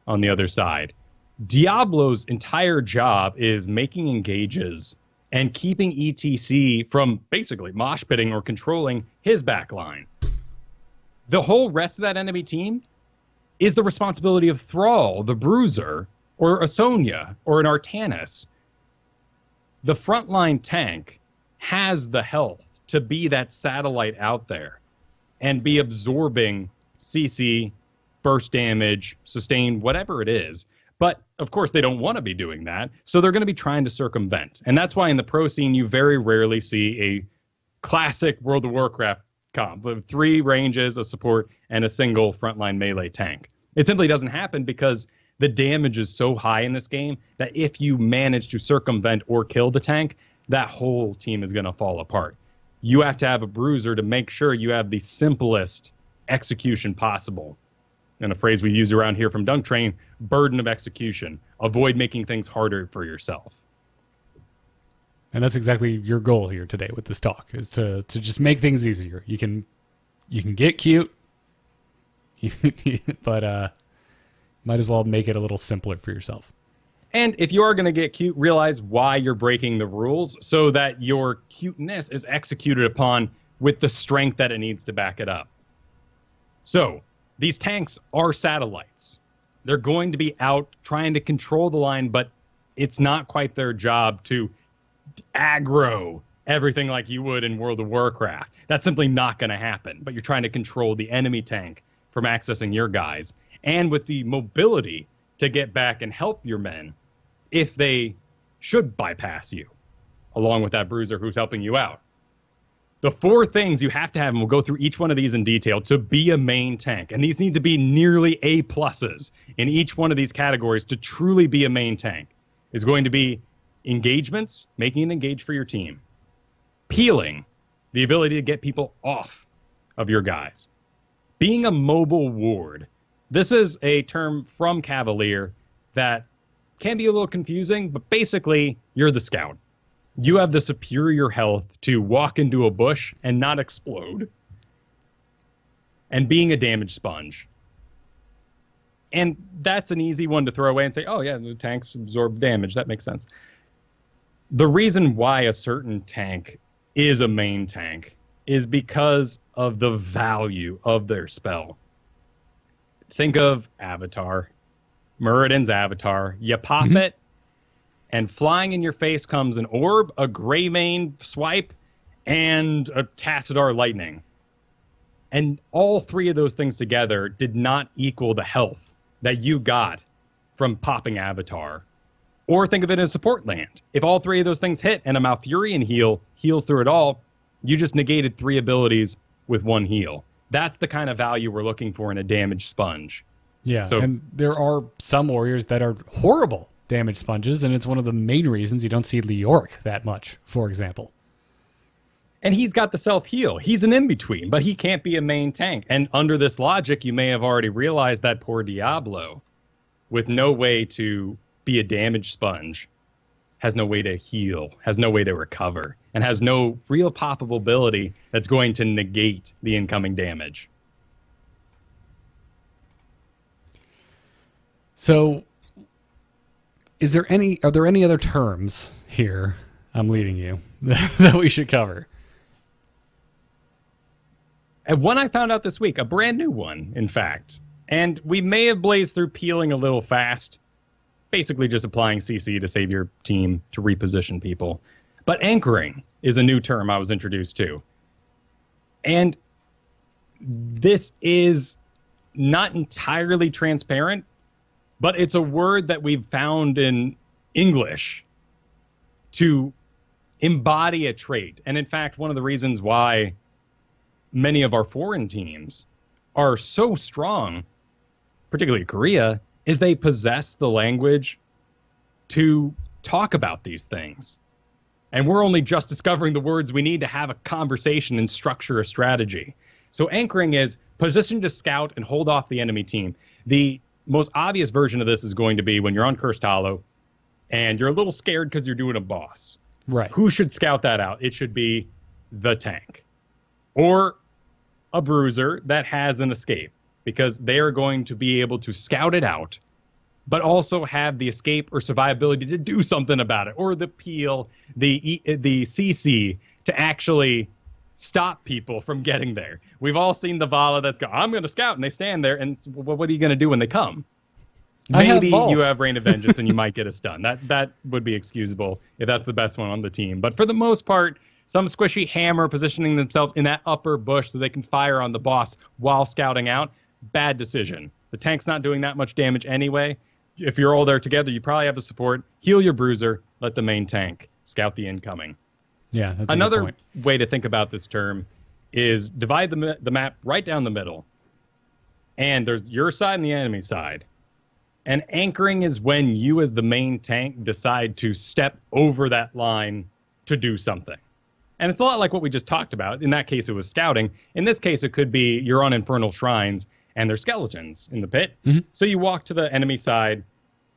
on the other side. Diablo's entire job is making engages and keeping E.T.C from basically mosh pitting or controlling his backline. The whole rest of that enemy team is the responsibility of Thrall, the Bruiser, or a Sonya, or an Artanis. The frontline tank has the health to be that satellite out there and be absorbing CC, burst damage, sustain, whatever it is. But, of course, they don't want to be doing that, so they're going to be trying to circumvent. And that's why in the pro scene, you very rarely see a classic World of Warcraft comp with 3 ranges, a support, and a single frontline melee tank. It simply doesn't happen because the damage is so high in this game that if you manage to circumvent or kill the tank, that whole team is going to fall apart. You have to have a bruiser to make sure you have the simplest execution possible. And a phrase we use around here from Dunk Train, burden of execution. Avoid making things harder for yourself. And that's exactly your goal here today with this talk, is to just make things easier. You can get cute, but might as well make it a little simpler for yourself. And if you are going to get cute, realize why you're breaking the rules so that your cuteness is executed upon with the strength that it needs to back it up. So, these tanks are satellites. They're going to be out trying to control the line, but it's not quite their job to aggro everything like you would in World of Warcraft. That's simply not going to happen. But you're trying to control the enemy tank from accessing your guys, and with the mobility to get back and help your men if they should bypass you, along with that bruiser who's helping you out. The 4 things you have to have, and we'll go through each one of these in detail, to be a main tank. And these need to be nearly A+ in each one of these categories to truly be a main tank. Is going to be engagements, making an engage for your team. Peeling, the ability to get people off of your guys. Being a mobile ward. This is a term from Cavalier that can be a little confusing, but basically, you're the scout. You have the superior health to walk into a bush and not explode. And being a damage sponge. And that's an easy one to throw away and say, oh yeah, the tanks absorb damage. That makes sense. The reason why a certain tank is a main tank is because of the value of their spell. Think of Avatar. Muradin's Avatar. You pop it, and flying in your face comes an orb, a Greymane swipe, and a Tassadar lightning. And all 3 of those things together did not equal the health that you got from popping Avatar Or think of it as support land. If all three of those things hit and a Malfurion heals through it all, you just negated 3 abilities with 1 heal. That's the kind of value we're looking for in a damage sponge. Yeah, so, and there are some warriors that are horrible damage sponges, and it's one of the main reasons you don't see Leoric that much, for example. And he's got the self-heal. He's an in-between, but he can't be a main tank. And under this logic, you may have already realized that poor Diablo, with no way to be a damage sponge, has no way to heal, has no way to recover, and has no real poppable ability that's going to negate the incoming damage. So, are there any other terms here, I'm leading you, that we should cover? And one I found out this week, a brand new one, in fact. And we may have blazed through peeling a little fast, basically just applying CC to save your team, to reposition people. But anchoring is a new term I was introduced to. And this is not entirely transparent, but it's a word that we've found in English to embody a trait. And in fact, one of the reasons why many of our foreign teams are so strong, particularly Korea, is they possess the language to talk about these things. And we're only just discovering the words we need to have a conversation and structure a strategy. So anchoring is position to scout and hold off the enemy team. The most obvious version of this is going to be when you're on Cursed Hollow and you're a little scared because you're doing a boss. Right. Who should scout that out? It should be the tank. Or a bruiser that has an escape, because they are going to be able to scout it out, but also have the escape or survivability to do something about it, or the peel, the CC to actually stop people from getting there. We've all seen the Vala that's go, I'm going to scout, and they stand there, and what are you going to do when they come? Maybe you have Rain of Vengeance and you might get a stun. That would be excusable if that's the best one on the team. But for the most part, some squishy hammer positioning themselves in that upper bush so they can fire on the boss while scouting out, bad decision. The tank's not doing that much damage anyway. If you're all there together, you probably have the support. Heal your bruiser, let the main tank scout the incoming. Yeah, that's another a good point. way to think about this term is divide the map right down the middle. And there's your side and the enemy side. And anchoring is when you as the main tank decide to step over that line to do something. And it's a lot like what we just talked about. In that case, it was scouting. In this case, it could be you're on Infernal Shrines and there's skeletons in the pit. Mm-hmm. So you walk to the enemy side,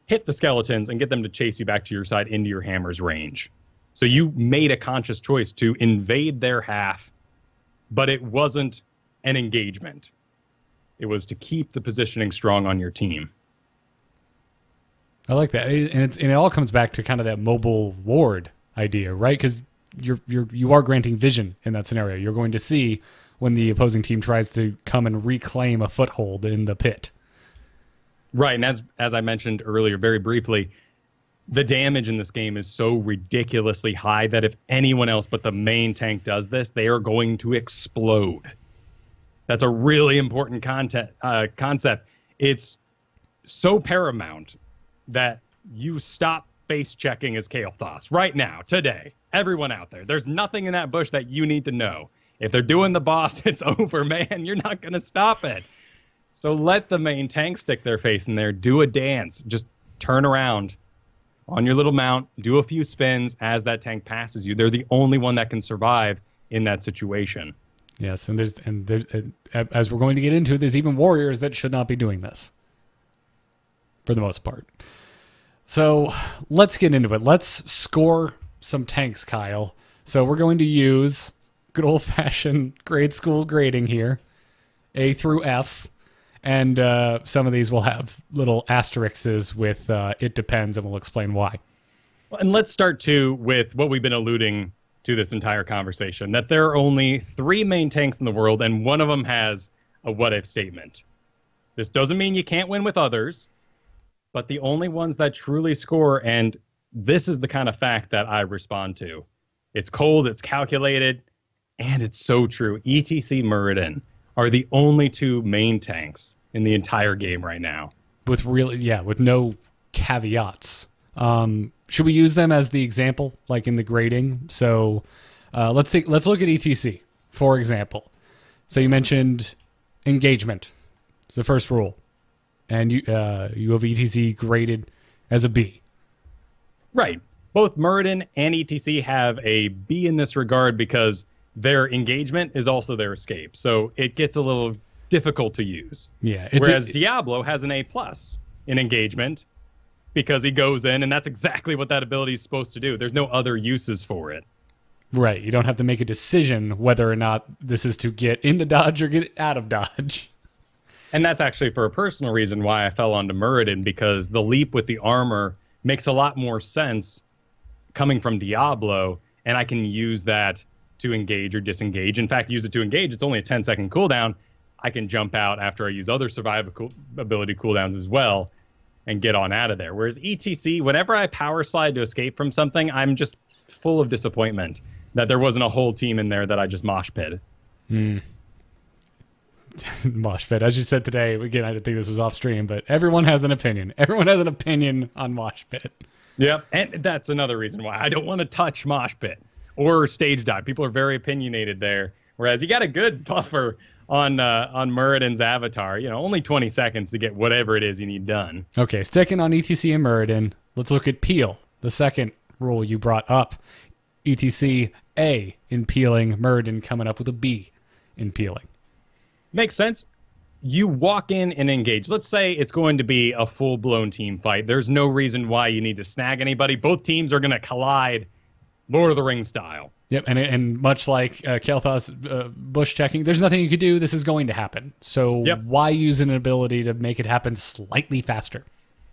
hit the skeletons, and get them to chase you back to your side into your hammer's range. So you made a conscious choice to invade their half, but it wasn't an engagement. It was to keep the positioning strong on your team. I like that. And it all comes back to kind of that mobile ward idea, right? Because you are granting vision in that scenario. You're going to see when the opposing team tries to come and reclaim a foothold in the pit. Right, and as I mentioned earlier, very briefly, the damage in this game is so ridiculously high that if anyone else but the main tank does this, they are going to explode. That's a really important concept. It's so paramount that you stop face checking as Kael'thas right now, today. Everyone out there, there's nothing in that bush that you need to know. If they're doing the boss, it's over, man. You're not going to stop it. So let the main tank stick their face in there, do a dance, just turn around on your little mount, do a few spins as that tank passes you. They're the only one that can survive in that situation. Yes, and there's as we're going to get into, there's even warriors that should not be doing this, for the most part. So let's get into it. Let's score some tanks, Kyle. So we're going to use good old-fashioned grade school grading here, A through F, and some of these will have little asterisks with it depends, and we'll explain why. Well, and let's start, too, with what we've been alluding to this entire conversation, that there are only 3 main tanks in the world, and one of them has a what-if statement. This doesn't mean you can't win with others, but the only ones that truly score, and this is the kind of fact that I respond to. It's cold, it's calculated, and it's so true. E.T.C. Muradin are the only 2 main tanks in the entire game right now. With no caveats Should we use them as the example, like in the grading? So let's look at E.T.C, for example. So you mentioned engagement. It's the first rule. And you have E.T.C graded as a B. Right. Both Muradin and E.T.C have a B in this regard because their engagement is also their escape. So it gets a little difficult to use. Yeah. Whereas Diablo has an A+ in engagement because he goes in, and that's exactly what that ability is supposed to do. There's no other uses for it. Right. You don't have to make a decision whether or not this is to get into dodge or get out of dodge. And that's actually for a personal reason why I fell onto Muradin, because the leap with the armor makes a lot more sense coming from Diablo, and I can use that to engage or disengage. In fact, use it to engage. It's only a 10-second cooldown. I can jump out after I use other survival ability cooldowns as well and get on out of there. Whereas E.T.C, whenever I power slide to escape from something, I'm just full of disappointment that there wasn't a whole team in there that I just mosh pitted. Mosh pit. As you said today, again, I didn't think this was off stream, but everyone has an opinion. Everyone has an opinion on mosh pit. Yep, and that's another reason why I don't want to touch mosh pit or stage dive. People are very opinionated there, whereas you got a good buffer on Muradin's avatar. You know, only 20 seconds to get whatever it is you need done. Okay, sticking on E.T.C and Muradin, let's look at peel, the second rule you brought up. E.T.C A in peeling, Muradin coming up with a B in peeling. Makes sense. You walk in and engage. Let's say it's going to be a full-blown team fight. There's no reason why you need to snag anybody. Both teams are going to collide Lord of the Rings style. Yep, and much like Kel'Thas bush checking, there's nothing you could do. This is going to happen. So why use an ability to make it happen slightly faster?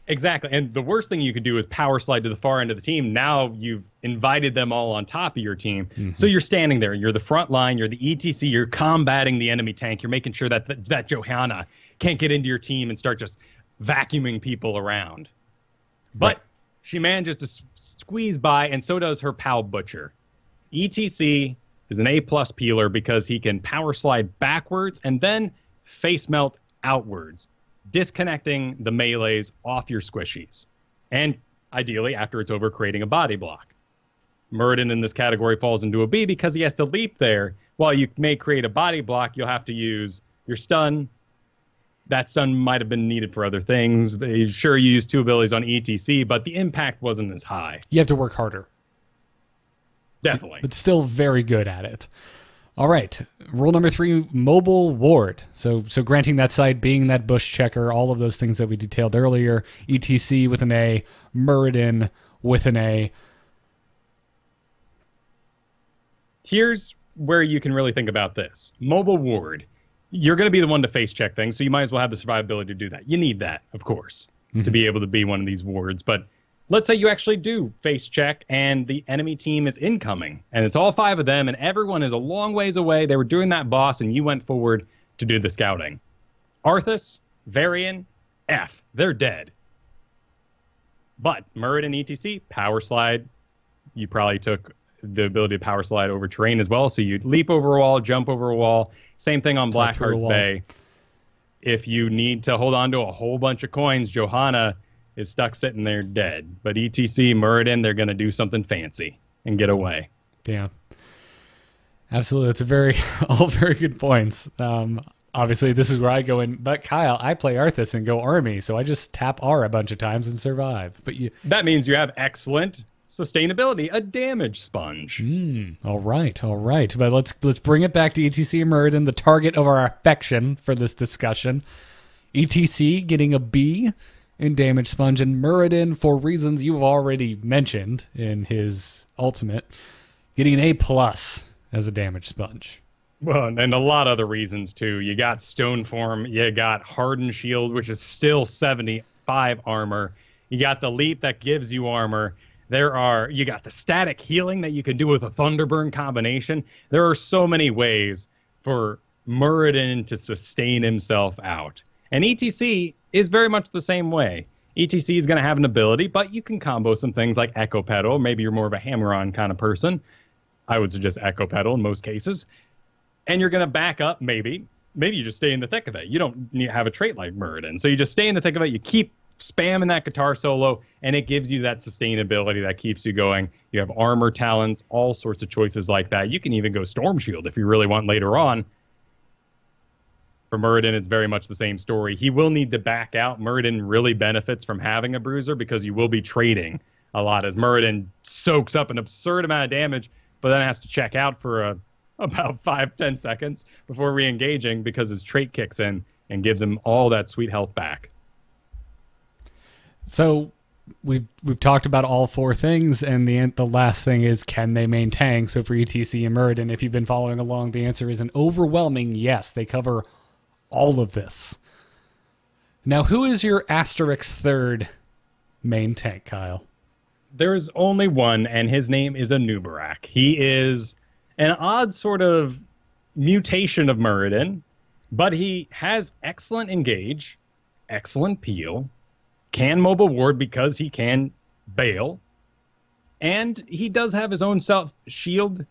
Exactly. And the worst thing you could do is power slide to the far end of the team. Now you've invited them all on top of your team. So you're standing there. You're the front line. You're the E.T.C. You're combating the enemy tank. You're making sure that Johanna can't get into your team and start just vacuuming people around. But she manages to squeeze by, and so does her pal Butcher. E.T.C. is an A+ peeler because he can power slide backwards and then face melt outwards, disconnecting the melees off your squishies. And ideally, after it's over, creating a body block. Muradin in this category falls into a B because he has to leap there. While you may create a body block, you'll have to use your stun. That stun might have been needed for other things. Sure, you used 2 abilities on E.T.C, but the impact wasn't as high. You have to work harder. Definitely. But still very good at it. All right. Rule number 3, mobile ward. So granting that side, being that bush checker, all of those things that we detailed earlier. E.T.C with an A, Muradin with an A. Here's where you can really think about this. Mobile ward. You're going to be the one to face check things, so you might as well have the survivability to do that. You need that, of course, to be able to be one of these wards. But let's say you actually do face check and the enemy team is incoming, and it's all 5 of them, and everyone is a long ways away. They were doing that boss, and you went forward to do the scouting. Arthas, Varian, F. They're dead. But Muradin, E.T.C, power slide. You probably took the ability to power slide over terrain as well, so you'd leap over a wall, jump over a wall. Same thing on Blackheart's Bay. If you need to hold on to a whole bunch of coins, Johanna is stuck sitting there dead. But E.T.C, Muradin, they're going to do something fancy and get away. Yeah. Absolutely. That's all very good points. Obviously, this is where I go in. But Kyle, I play Arthas and go army, so I just tap R a bunch of times and survive. But that means you have excellent sustainability, a damage sponge. All right. But let's bring it back to E.T.C and Muradin, the target of our affection for this discussion. E.T.C getting a B in damage sponge, and Muradin, for reasons you've already mentioned in his ultimate, getting an A+ as a damage sponge. Well, and a lot of other reasons too. You got Stone Form, you got Hardened Shield, which is still 75 armor. You got the Leap that gives you armor. You got the static healing that you can do with a Thunderburn combination. There are so many ways for Muradin to sustain himself out. And E.T.C is very much the same way. E.T.C is going to have an ability, but you can combo some things like Echo Pedal. Maybe you're more of a hammer-on kind of person. I would suggest Echo Pedal in most cases. And you're going to back up, maybe. Maybe you just stay in the thick of it. You don't have a trait like Muradin. So you just stay in the thick of it. You keep spamming that guitar solo, and it gives you that sustainability that keeps you going. You have armor talents, all sorts of choices like that. You can even go Storm Shield if you really want later on. For Muradin, it's very much the same story. He will need to back out. Muradin really benefits from having a bruiser because you will be trading a lot as Muradin soaks up an absurd amount of damage, but then has to check out for about 5-10 seconds before re-engaging because his trait kicks in and gives him all that sweet health back. So we've talked about all four things, and the last thing is, can they main tank? So for E.T.C and Muradin, if you've been following along, the answer is an overwhelming yes. They cover all of this. Now, who is your asterisk third main tank, Kyle? There's only one, and his name is Anub'arak. He is an odd sort of mutation of Muradin, but he has excellent engage, excellent peel, can mobile ward because he can bail, and he does have his own self shield,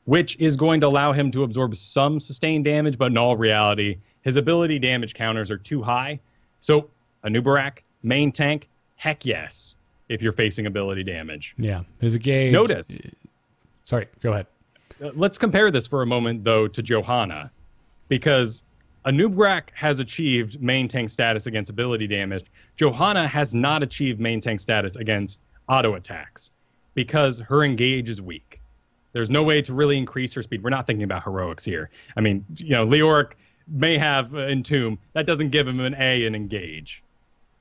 which is going to allow him to absorb some sustained damage, but in all reality, his ability damage counters are too high. So Anub'arak, main tank, heck yes, if you're facing ability damage. Yeah, there's a gauge. Notice. Sorry, go ahead. Let's compare this for a moment, though, to Johanna, because Anub'arak has achieved main tank status against ability damage. Johanna has not achieved main tank status against auto attacks because her engage is weak. There's no way to really increase her speed. We're not thinking about heroics here. I mean, Leoric may have Entomb. That doesn't give him an A in engage.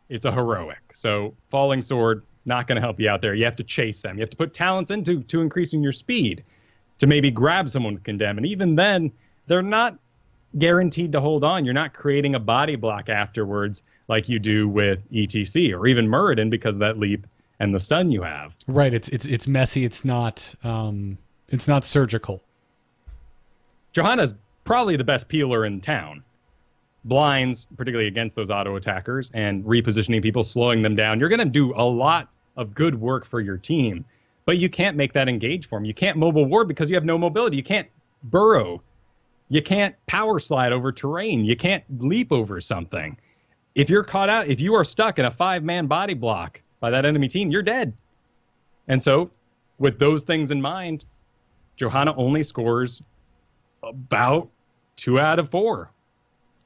It's a heroic. So Falling Sword, not going to help you out there. You have to chase them. You have to put talents into to increasing your speed to maybe grab someone with Condemn. And even then, they're not guaranteed to hold on. You're not creating a body block afterwards like you do with E.T.C or even Muradin because of that leap and the stun you have. Right. It's messy. It's not surgical. Johanna's probably the best peeler in town. Blinds, particularly against those auto attackers, and repositioning people, slowing them down. You're going to do a lot of good work for your team, but you can't make that engage for them. You can't mobile ward because you have no mobility. You can't burrow. You can't power slide over terrain. You can't leap over something. If you're caught out, if you are stuck in a 5-man body block by that enemy team, you're dead. And so, with those things in mind, Johanna only scores about 2 out of 4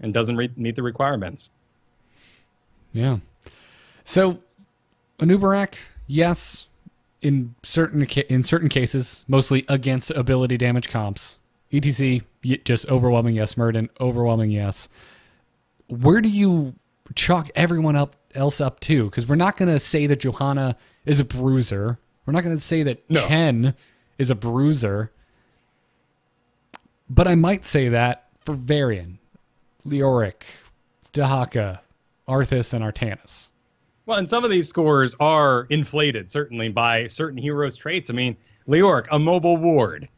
and doesn't meet the requirements. Yeah. So, Anub'arak, yes, in certain cases, mostly against ability damage comps. E.T.C, just overwhelming yes. Muradin, overwhelming yes. Where do you chalk everyone else up to? Because we're not going to say that Johanna is a bruiser. We're not going to say that Chen is a bruiser. But I might say that for Varian, Leoric, Dahaka, Arthas, and Artanis. Well, and some of these scores are inflated, certainly, by certain heroes' traits. I mean, Leoric, a mobile ward.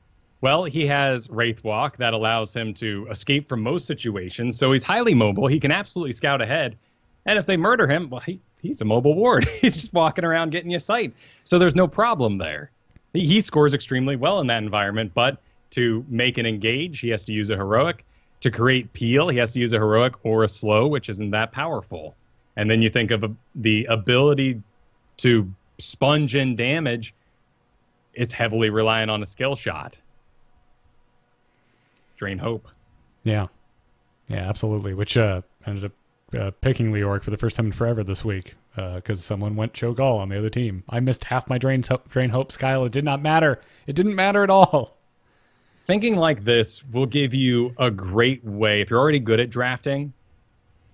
Well, he has Wraithwalk that allows him to escape from most situations, so he's highly mobile. He can absolutely scout ahead. And if they murder him, well, he's a mobile ward. He's just walking around getting you sight. So there's no problem there. He scores extremely well in that environment, but to make an engage, he has to use a heroic. To create peel, he has to use a heroic or a slow, which isn't that powerful. And then you think of the ability to sponge in damage, it's heavily reliant on a skill shot. Drain Hope. Yeah. Yeah, absolutely. Which ended up picking Leoric for the first time in forever this week because someone went Cho'Gall on the other team. I missed half my Drain Hopes, Kyle. It did not matter. It didn't matter at all. Thinking like this will give you a great way, if you're already good at drafting,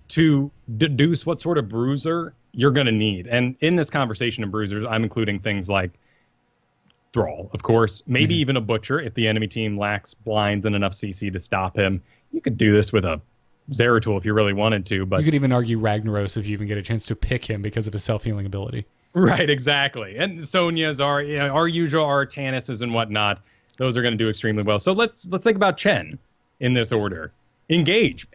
to deduce what sort of bruiser you're going to need. And in this conversation of bruisers, I'm including things like Thrall, of course, maybe even a Butcher if the enemy team lacks blinds and enough CC to stop him. You could do this with a Zeratul if you really wanted to. But you could even argue Ragnaros if you even get a chance to pick him because of his self-healing ability. Right, exactly. And Sonya's are, our usual Artanises and whatnot. Those are going to do extremely well. So let's think about Chen in this order. Engage.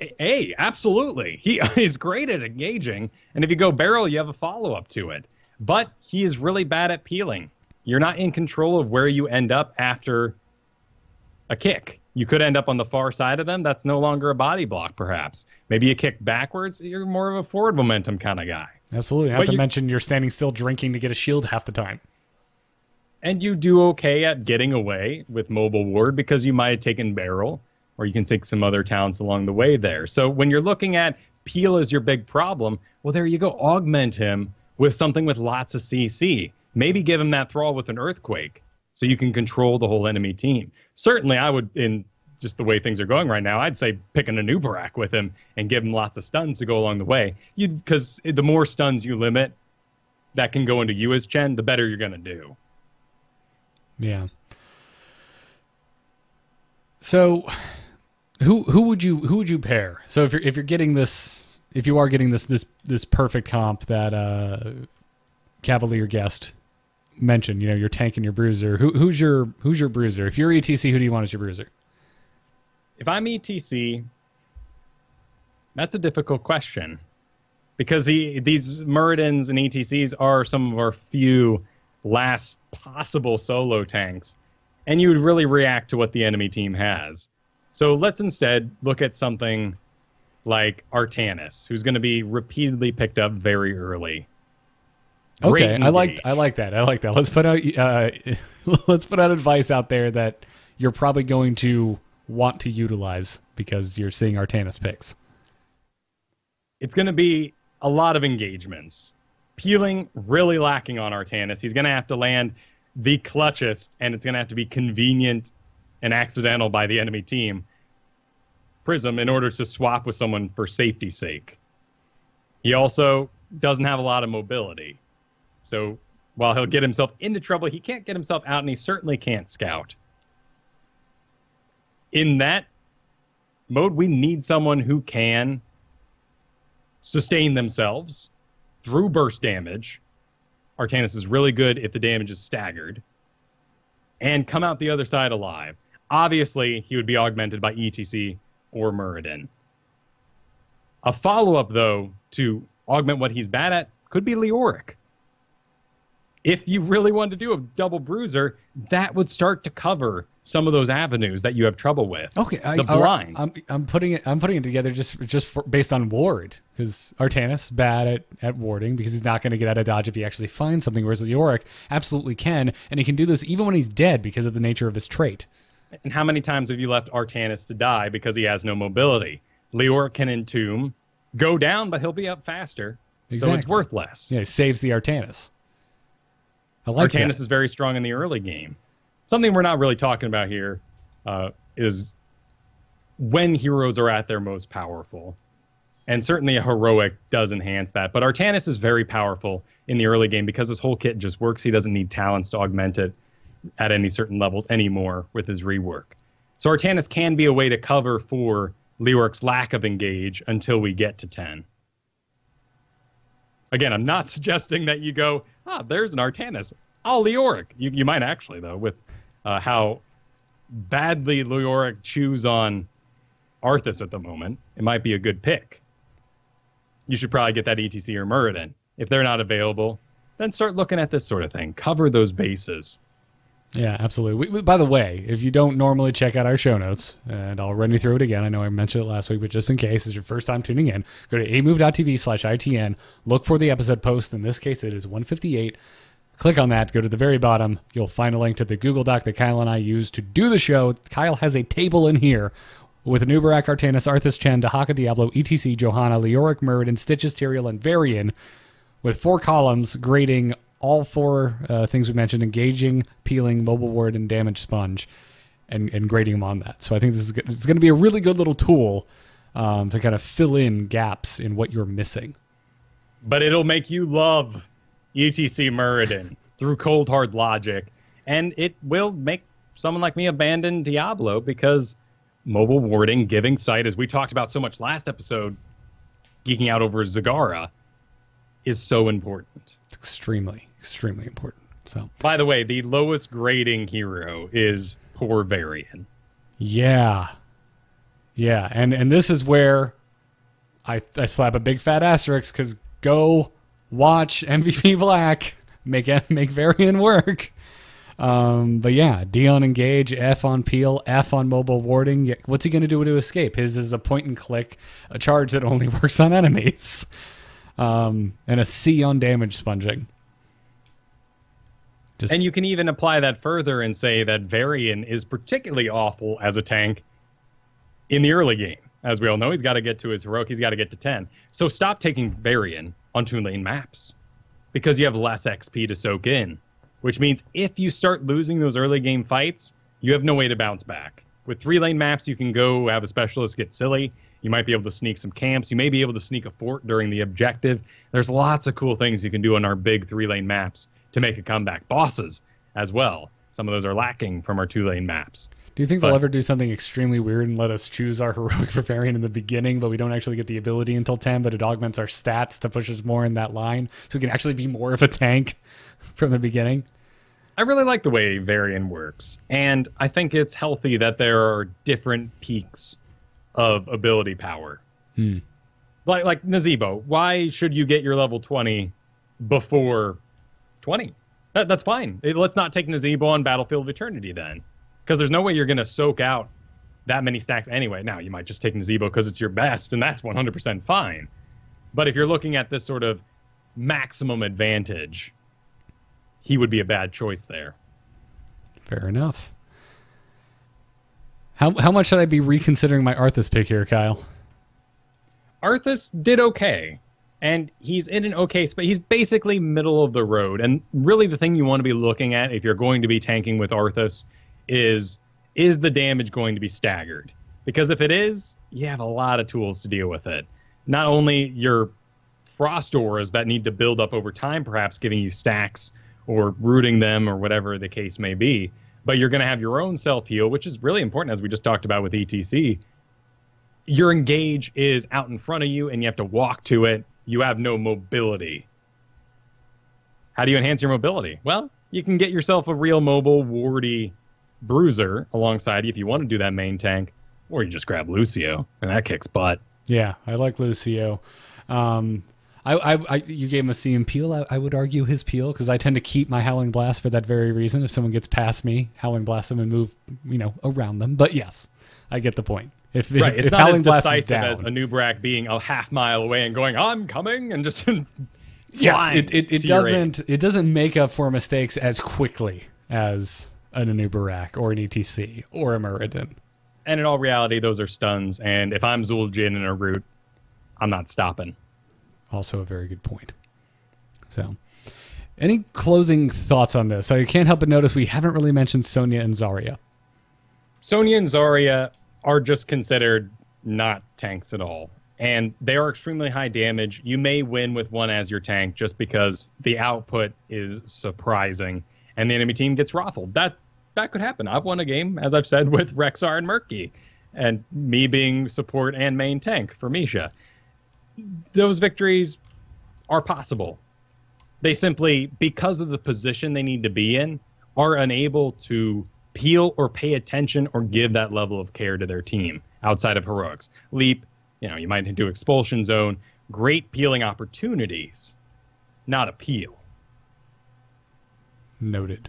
Absolutely. He is great at engaging. And if you go barrel, you have a follow-up to it. But he is really bad at peeling. You're not in control of where you end up after a kick. You could end up on the far side of them. That's no longer a body block, perhaps. Maybe you kick backwards. You're more of a forward momentum kind of guy. Absolutely. Not But to you- mention you're standing still drinking to get a shield half the time. And you do okay at getting away with Mobile Ward because you might have taken Barrel, or you can take some other talents along the way there. So when you're looking at Peel as your big problem, well, there you go. Augment him with something with lots of CC. Maybe give him that thrall with an Earthquake so you can control the whole enemy team. Certainly, I would, in just the way things are going right now, I'd say pick an Anub'arak with him and give him lots of stuns to go along the way. Because the more stuns you limit that can go into you as Chen, the better you're going to do. Yeah. So, who would you pair? So if you're getting this, if you are getting this perfect comp that Cavalier guest mentioned, your tank and your bruiser. Who's your bruiser? If you're E.T.C, who do you want as your bruiser? If I'm E.T.C, that's a difficult question because these Muradins and E.T.Cs are some of our few last possible solo tanks, and you would really react to what the enemy team has. So let's instead look at something like Artanis, who's going to be repeatedly picked up very early. Okay, Great I like engage. that. Let's put out let's put out advice out there that you're probably going to want to utilize because you're seeing Artanis picks. It's going to be a lot of engagements. Peeling really lacking on Artanis. He's going to have to land the clutchest, and it's going to have to be convenient and accidental by the enemy team. Prism in order to swap with someone for safety's sake. He also doesn't have a lot of mobility. So while he'll get himself into trouble, he can't get himself out, and he certainly can't scout. In that mode, we need someone who can sustain themselves through burst damage. Artanis is really good if the damage is staggered. And come out the other side alive. Obviously, he would be augmented by E.T.C or Muradin. A follow-up, though, to augment what he's bad at could be Leoric. If you really wanted to do a double bruiser, that would start to cover some of those avenues that you have trouble with. Okay, the blind. I'm putting it together based on ward because Artanis bad at warding because he's not going to get out of dodge if he actually finds something. Whereas Leoric absolutely can, and he can do this even when he's dead because of the nature of his trait. And how many times have you left Artanis to die because he has no mobility? Leoric can entomb, go down, but he'll be up faster, so it's worth less. Yeah, he saves the Artanis. I like Artanis that. is very strong in the early game. Something we're not really talking about here is when heroes are at their most powerful. And certainly a heroic does enhance that. But Artanis is very powerful in the early game because his whole kit just works. He doesn't need talents to augment it at any certain levels anymore with his rework. So Artanis can be a way to cover for Leoric's lack of engage until we get to 10. Again, I'm not suggesting that you go, there's an Artanis. Leoric. You might actually, though, with how badly Leoric chews on Arthas at the moment. It might be a good pick. You should probably get that E.T.C or Muradin. If they're not available, then start looking at this sort of thing. Cover those bases. Yeah, absolutely. By the way, if you don't normally check out our show notes, and I'll run you through it again. I know I mentioned it last week, but just in case it's your first time tuning in, go to amove.tv/ITN, look for the episode post. In this case, it is 158. Click on that, go to the very bottom. You'll find a link to the Google Doc that Kyle and I used to do the show. Kyle has a table in here with Anub'arak, Artanis, Arthas, Chen, Dahaka, Diablo, E.T.C, Johanna, Leoric, Muradin, Stitches, Tyrael, and Varian, with 4 columns grading all 4 things we mentioned: engaging, peeling, mobile ward, and damage sponge, and grading them on that. So I think it's going to be a really good little tool to kind of fill in gaps in what you're missing. But it'll make you love E.T.C Muradin through cold hard logic, and it will make someone like me abandon Diablo because mobile warding, giving sight, as we talked about so much last episode, geeking out over Zagara, is so important. It's extremely important. So, by the way, the lowest grading hero is poor Varian. Yeah, and this is where I slap a big fat asterisk because go watch MVP Black, make Varian work. But yeah, D on engage, F on peel, F on mobile warding. What's he going to do to escape? His is a point and click, a charge that only works on enemies. and a C on damage sponging. And you can even apply that further and say that Varian is particularly awful as a tank in the early game. As we all know, he's got to get to his heroic, he's got to get to 10. So stop taking Varian on 2-lane maps because you have less XP to soak in, which means if you start losing those early game fights, you have no way to bounce back. With 3-lane maps, you can go have a specialist get silly. You might be able to sneak some camps. You may be able to sneak a fort during the objective. There's lots of cool things you can do on our big 3-lane maps to make a comeback. Bosses as well. Some of those are lacking from our 2-lane maps. Do you think they'll ever do something extremely weird and let us choose our heroic for Varian in the beginning, but we don't actually get the ability until 10, but it augments our stats to push us more in that line so we can actually be more of a tank from the beginning? I really like the way Varian works, and I think it's healthy that there are different peaks of ability power. Like Nazebo, why should you get your level 20 before 20? That's fine. Let's not take Nazebo on Battlefield of Eternity then, because there's no way you're going to soak out that many stacks anyway. Now, you might just take Nazebo because it's your best, and that's 100% fine. But if you're looking at this sort of maximum advantage, he would be a bad choice there. Fair enough. How much should I be reconsidering my Arthas pick here, Kyle? Arthas did okay, and he's in an okay spot. He's basically middle of the road, and really the thing you want to be looking at if you're going to be tanking with Arthas is the damage going to be staggered? Because if it is, you have a lot of tools to deal with it. Not only your frost auras that need to build up over time, perhaps giving you stacks or rooting them or whatever the case may be, but you're going to have your own self-heal, which is really important, as we just talked about with E.T.C. Your engage is out in front of you, and you have to walk to it. You have no mobility. How do you enhance your mobility? Well, you can get yourself a real mobile, wardy bruiser alongside you if you want to do that main tank, or you just grab Lucio, and that kicks butt. Yeah, I like Lucio. You gave him a C and peel. I would argue his peel because I tend to keep my Howling Blast for that very reason. If someone gets past me, Howling Blast them and move, around them. But yes, I get the point. If it's if not Howling as Blast decisive is down, as Anub'arak being a half-mile away and going, "I'm coming," and just yes, it doesn't make up for mistakes as quickly as an Anub'arak or an E.T.C or a Muradin. And in all reality, those are stuns. And if I'm Zul'jin in a route, I'm not stopping. Also a very good point. So, any closing thoughts on this? I can't help but notice we haven't really mentioned Sonya and Zarya. Sonya and Zarya are just considered not tanks at all. And they are extremely high damage. You may win with one as your tank just because the output is surprising and the enemy team gets raffled. That could happen. I've won a game, as I've said, with Rexar and Murky, and me being support and main tank for Misha. Those victories are possible. They simply, because of the position they need to be in, are unable to peel or pay attention or give that level of care to their team outside of heroics. Leap, you might do expulsion zone, great peeling opportunities, not a peel. Noted.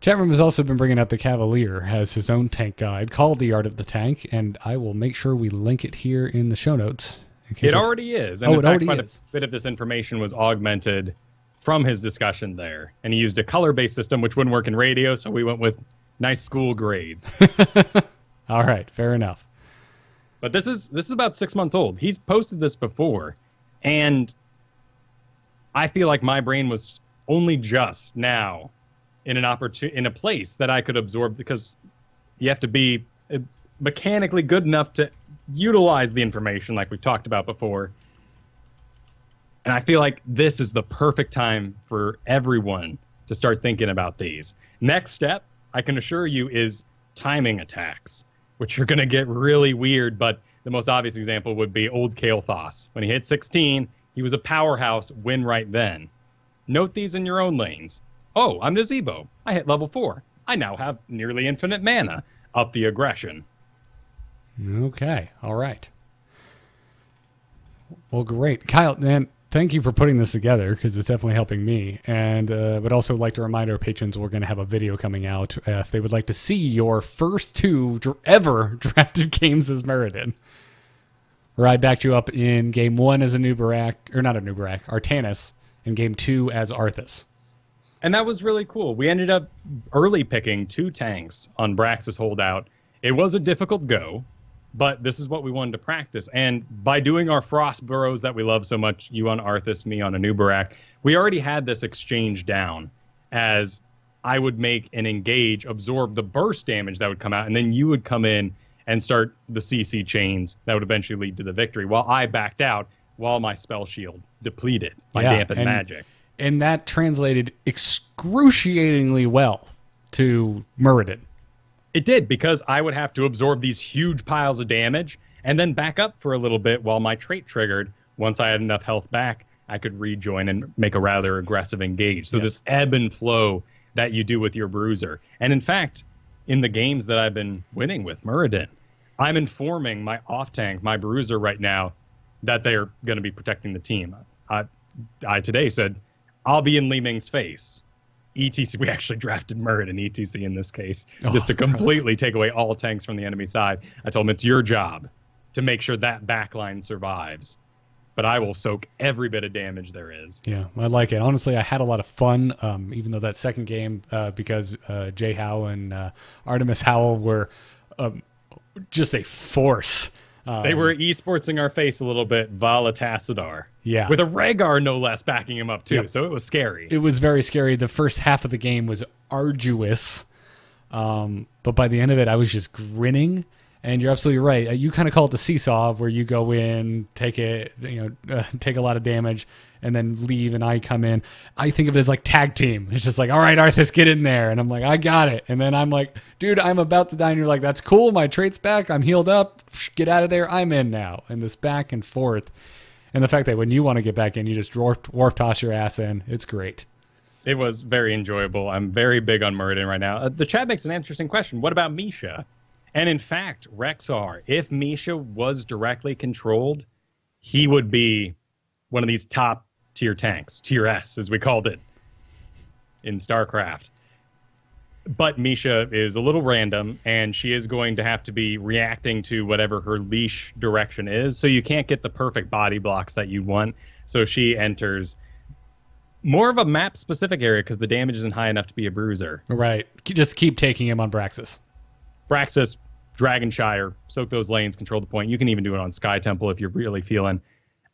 Chat room has also been bringing up the Cavalier has his own tank guide called The Art of the Tank, and I will make sure we link it here in the show notes. It already is. And in fact, quite a bit of this information was augmented from his discussion there. And he used a color-based system, which wouldn't work in radio, so we went with nice school grades. All right, fair enough. But this is about 6 months old. He's posted this before, and I feel like my brain was only just now in a place that I could absorb, because you have to be mechanically good enough to utilize the information like we talked about before. And I feel like this is the perfect time for everyone to start thinking about these. Next step, I can assure you, is timing attacks, which are going to get really weird, but the most obvious example would be old Kael'thas. When he hit 16, he was a powerhouse, win right then. Note these in your own lanes. Oh, I'm Nazebo. I hit level 4. I now have nearly infinite mana. Up the aggression. Okay, all right. Well, great. Kyle, man, thank you for putting this together, because it's definitely helping me. And would also like to remind our patrons we're going to have a video coming out if they would like to see your first 2 ever drafted games as Muradin. where I backed you up in game 1 as Artanis, and game 2 as Arthas. And that was really cool. We ended up early picking 2 tanks on Brax's holdout. It was a difficult go, but this is what we wanted to practice. And by doing our frost burrows that we love so much, you on Arthas, me on Anub'arak, we already had this exchange down, as I would make an engage, absorb the burst damage that would come out, and then you would come in and start the CC chains that would eventually lead to the victory, while I backed out while my spell shield depleted by dampened magic. And that translated excruciatingly well to Muradin. It did, because I would have to absorb these huge piles of damage and then back up for a little bit while my trait triggered. Once I had enough health back, I could rejoin and make a rather aggressive engage. So this ebb and flow that you do with your bruiser. And in fact, in the games that I've been winning with Muradin, I'm informing my off-tank, my bruiser right now, that they're going to be protecting the team. I today said, I'll be in Li Ming's face. E.T.C, we actually drafted Muradin E.T.C in this case, just to completely take away all tanks from the enemy side. I told him, it's your job to make sure that backline survives, but I will soak every bit of damage there is. Yeah, I like it. Honestly, I had a lot of fun, even though that second game, because Jay Howe and Artemis Howell were just a force. They were esportsing our face a little bit, Valatassadar. Yeah. With a Rhaegar, no less, backing him up, too. So it was scary. It was very scary. The first half of the game was arduous. But by the end of it, I was just grinning. And you're absolutely right. You kind of call it the seesaw, where you go in, take a lot of damage, and then leave, and I come in. I think of it as like tag team. It's just like, all right, Arthas, get in there. And I'm like, I got it. And then I'm like, dude, I'm about to die. And you're like, that's cool. My trait's back. I'm healed up. Get out of there. I'm in now. And this back and forth. And the fact that when you want to get back in, you just warp toss your ass in. It's great. It was very enjoyable. I'm very big on Muradin right now. The chat makes an interesting question. What about Misha? And in fact, Rexar, if Misha was directly controlled, he would be one of these top tier tanks, tier S, as we called it in StarCraft. But Misha is a little random, and she is going to have to be reacting to whatever her leash direction is, so you can't get the perfect body blocks that you want. So she enters more of a map-specific area because the damage isn't high enough to be a bruiser. Right. Just keep taking him on Braxis. Braxis, Dragonshire, soak those lanes, control the point. You can even do it on Sky Temple if you're really feeling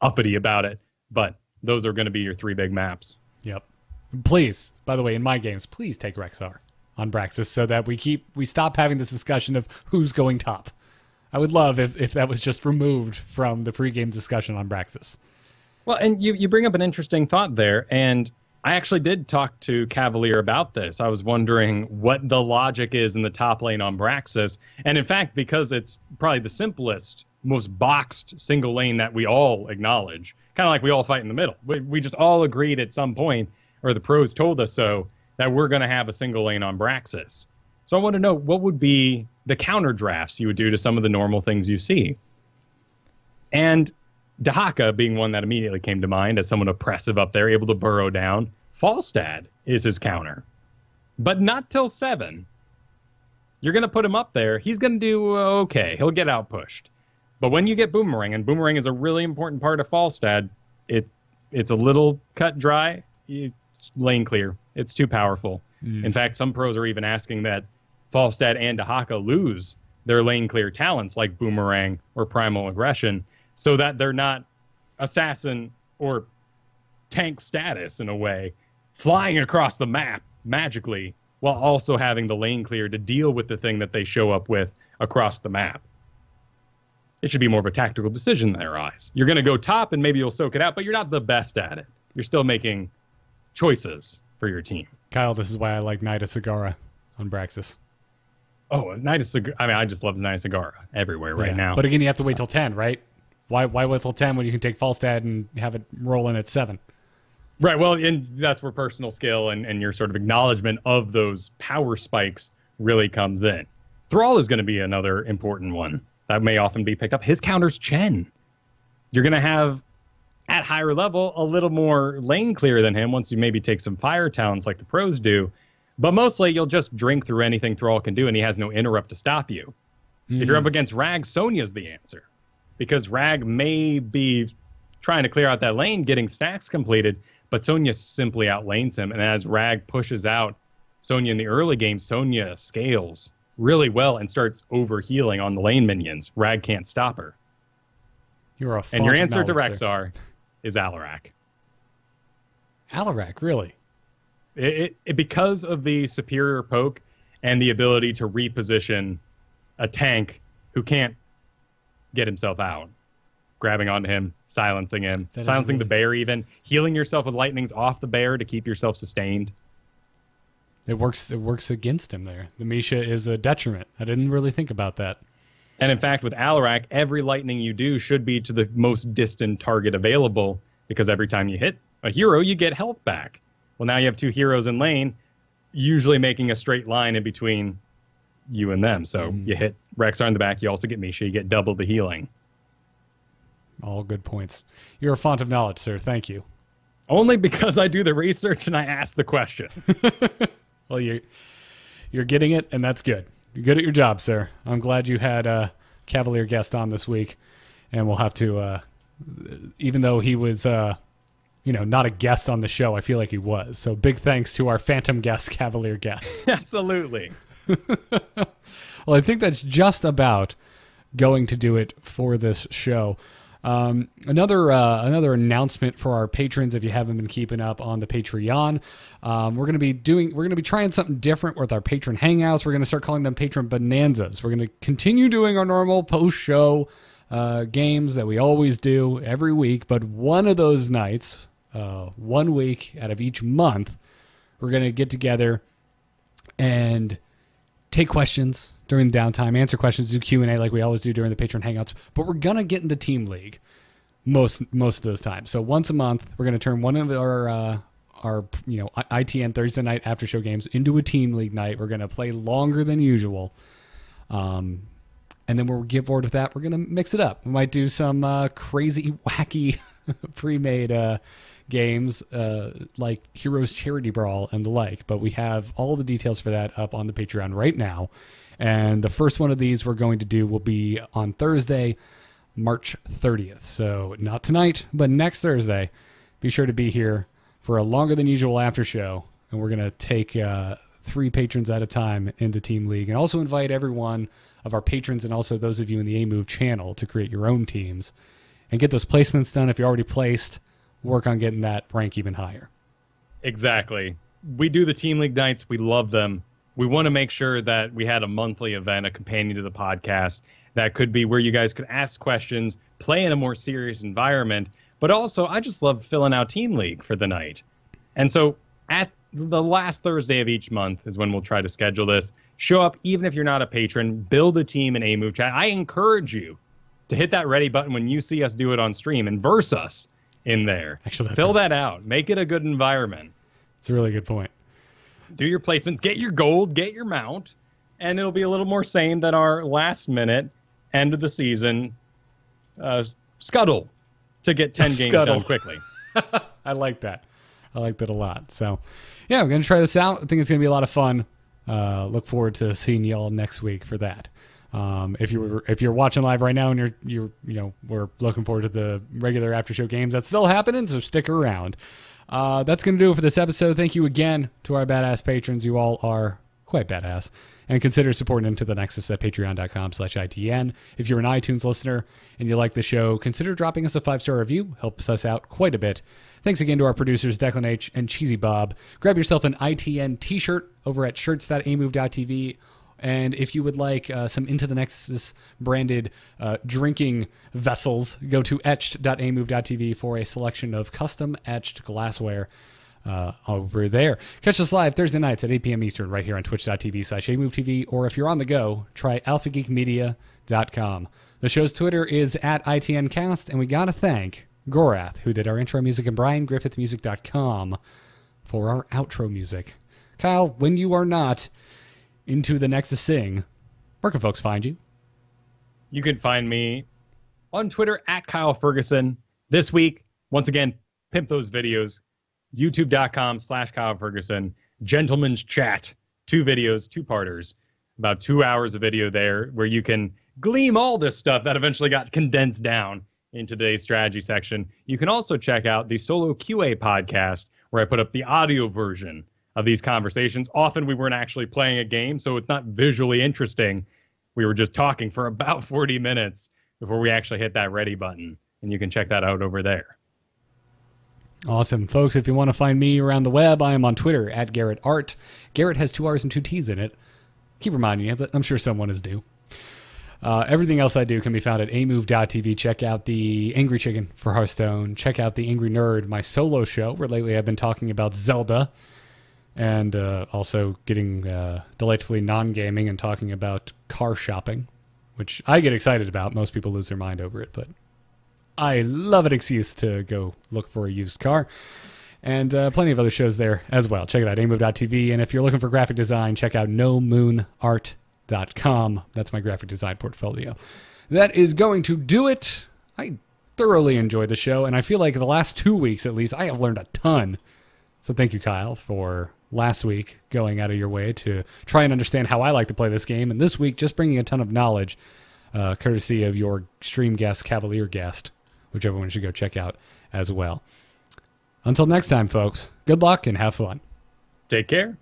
uppity about it. But those are going to be your 3 big maps. Yep. Please, by the way, in my games, please take Rexar on Braxis so that we stop having this discussion of who's going top. I would love if that was just removed from the pregame discussion on Braxis. Well, and you bring up an interesting thought there, and I actually did talk to Cavalier about this. I was wondering what the logic is in the top lane on Braxis. And in fact, because it's probably the simplest, most boxed single lane that we all acknowledge, kind of like we all fight in the middle. We just all agreed at some point, or the pros told us so, that we're going to have a single lane on Braxis. So I want to know, what would be the counter drafts you would do to some of the normal things you see? And Dahaka being one that immediately came to mind as someone oppressive up there, able to burrow down. Falstad is his counter, but not till 7. You're going to put him up there. He's going to do okay. He'll get outpushed. But when you get Boomerang, and Boomerang is a really important part of Falstad, it's a little cut dry. It's lane clear. It's too powerful. In fact, some pros are even asking that Falstad and Dahaka lose their lane clear talents like Boomerang or Primal Aggression, so that they're not assassin or tank status in a way, flying across the map magically while also having the lane clear to deal with the thing that they show up with across the map. It should be more of a tactical decision in their eyes. You're going to go top and maybe you'll soak it out, but you're not the best at it. You're still making choices for your team. Kyle, this is why I like Nida Sagara on Braxis. Oh, Nida Sagara. I mean, I just love Nida Sagara everywhere right now. But again, you have to wait till 10, right? Why wait till 10 when you can take Falstad and have it roll in at 7? Right, well, and that's where personal skill and your sort of acknowledgement of those power spikes really comes in. Thrall is going to be another important one that may often be picked up. His counter's Chen. You're going to have, at higher level, a little more lane clear than him once you maybe take some fire talents like the pros do. But mostly, you'll just drink through anything Thrall can do, and he has no interrupt to stop you. If you're up against Rag, Sonya's the answer. because Rag may be trying to clear out that lane, getting stacks completed, but Sonya simply outlanes him. And as Rag pushes out Sonya in the early game, Sonya scales really well and starts overhealing on the lane minions. Rag can't stop her. You're a And your answer to knowledge, Rexar is Alarak. Alarak, really? It because of the superior poke and the ability to reposition a tank who can't get himself out. Grabbing onto him, silencing him, silencing the bear even, healing yourself with lightnings off the bear to keep yourself sustained. It works against him there. The Misha is a detriment. I didn't really think about that. And in fact, with Alarak, every lightning you do should be to the most distant target available, because every time you hit a hero, you get health back. Well, now you have two heroes in lane, usually making a straight line in between you and them. So you hit Rexar in the back, you also get Misha, you get double the healing. All good points. You're a font of knowledge, sir. Thank you. Only because I do the research and I ask the questions. Well, you're getting it, and that's good. You're good at your job, sir. I'm glad you had a Cavalier guest on this week, and we'll have to, even though he was, not a guest on the show, I feel like he was. So big thanks to our phantom guest, Cavalier guest. Absolutely. Well, I think that's just about going to do it for this show. Another announcement for our patrons, if you haven't been keeping up on the Patreon, we're going to be trying something different with our patron hangouts. We're going to start calling them patron bonanzas. We're going to continue doing our normal post-show games that we always do every week, but one of those nights, 1 week out of each month, we're going to get together and take questions during the downtime, answer questions, do Q&A like we always do during the Patreon Hangouts. But we're going to get into Team League most of those times. So once a month, we're going to turn one of our ITN Thursday night after show games into a Team League night. We're going to play longer than usual. And then we'll get bored with that. We're going to mix it up. We might do some crazy, wacky pre-made games like Heroes Charity Brawl and the like, but we have all the details for that up on the Patreon right now. And the first one of these we're going to do will be on Thursday, March 30th. So not tonight, but next Thursday. Be sure to be here for a longer than usual after show, and we're going to take 3 patrons at a time into Team League, and also invite every one of our patrons and also those of you in the A-Move channel to create your own teams and get those placements done. If you're already placed, work on getting that rank even higher. Exactly. We do the Team League nights. We love them. We want to make sure that we had a monthly event, a companion to the podcast, that could be where you guys could ask questions, play in a more serious environment. But also, I just love filling out Team League for the night. And so at the last Thursday of each month is when we'll try to schedule this. Show up, even if you're not a patron, build a team in A-Move chat. I encourage you to hit that ready button when you see us do it on stream and verse us in there. Actually, fill that out. Make it a good environment. It's a really good point. Do your placements, get your gold, get your mount, and it'll be a little more sane than our last minute end of the season scuttle to get 10 games done quickly. I like that. I like that a lot. So, yeah, we're going to try this out. I think it's going to be a lot of fun. Look forward to seeing y'all next week for that. If you're watching live right now and we're looking forward to the regular after show games that's still happening, so stick around. That's going to do it for this episode. Thank you again to our badass patrons. You all are quite badass. And consider supporting Into the Nexus at patreon.com/ITN. If you're an iTunes listener and you like the show, consider dropping us a 5-star review. Helps us out quite a bit. Thanks again to our producers, Declan H. and Cheesy Bob. Grab yourself an ITN t-shirt over at shirts.amove.tv. And if you would like some Into the Nexus branded drinking vessels, go to etched.amove.tv for a selection of custom etched glassware over there. Catch us live Thursday nights at 8 p.m. Eastern right here on twitch.tv/AMoveTV. Or if you're on the go, try alphageekmedia.com. The show's Twitter is at ITNcast. And we got to thank Gorath, who did our intro music, and BrianGriffithMusic.com for our outro music. Kyle, when you are not Into the Nexus sing, where can folks find you? You can find me on Twitter at Kyle Fergusson. This week, once again, pimp those videos. YouTube.com/Kyle Fergusson. Gentleman's Chat. 2 videos, 2-parters. About 2 hours of video there where you can gleam all this stuff that eventually got condensed down in today's strategy section. You can also check out the Solo QA podcast, where I put up the audio version of these conversations. Often we weren't actually playing a game, so it's not visually interesting. We were just talking for about 40 minutes before we actually hit that ready button, and you can check that out over there. Awesome. Folks, if you want to find me around the web, I am on Twitter at Garrett Art. Garrett has 2 R's and 2 T's in it. Keep reminding you, but I'm sure someone is due. Everything else I do can be found at amove.tv. Check out the Angry Chicken for Hearthstone. Check out the Angry Nerd, my solo show, where lately I've been talking about Zelda, and also getting delightfully non-gaming and talking about car shopping, which I get excited about. Most people lose their mind over it, but I love an excuse to go look for a used car. And plenty of other shows there as well. Check it out, amove.tv. And if you're looking for graphic design, check out nomoonart.com. That's my graphic design portfolio. That is going to do it. I thoroughly enjoyed the show, and I feel like the last 2 weeks at least, I have learned a ton. So thank you, Kyle, for last week going out of your way to try and understand how I like to play this game. And this week, just bringing a ton of knowledge, courtesy of your stream guest, Cavalier guest, which everyone should go check out as well. Until next time, folks, good luck and have fun. Take care.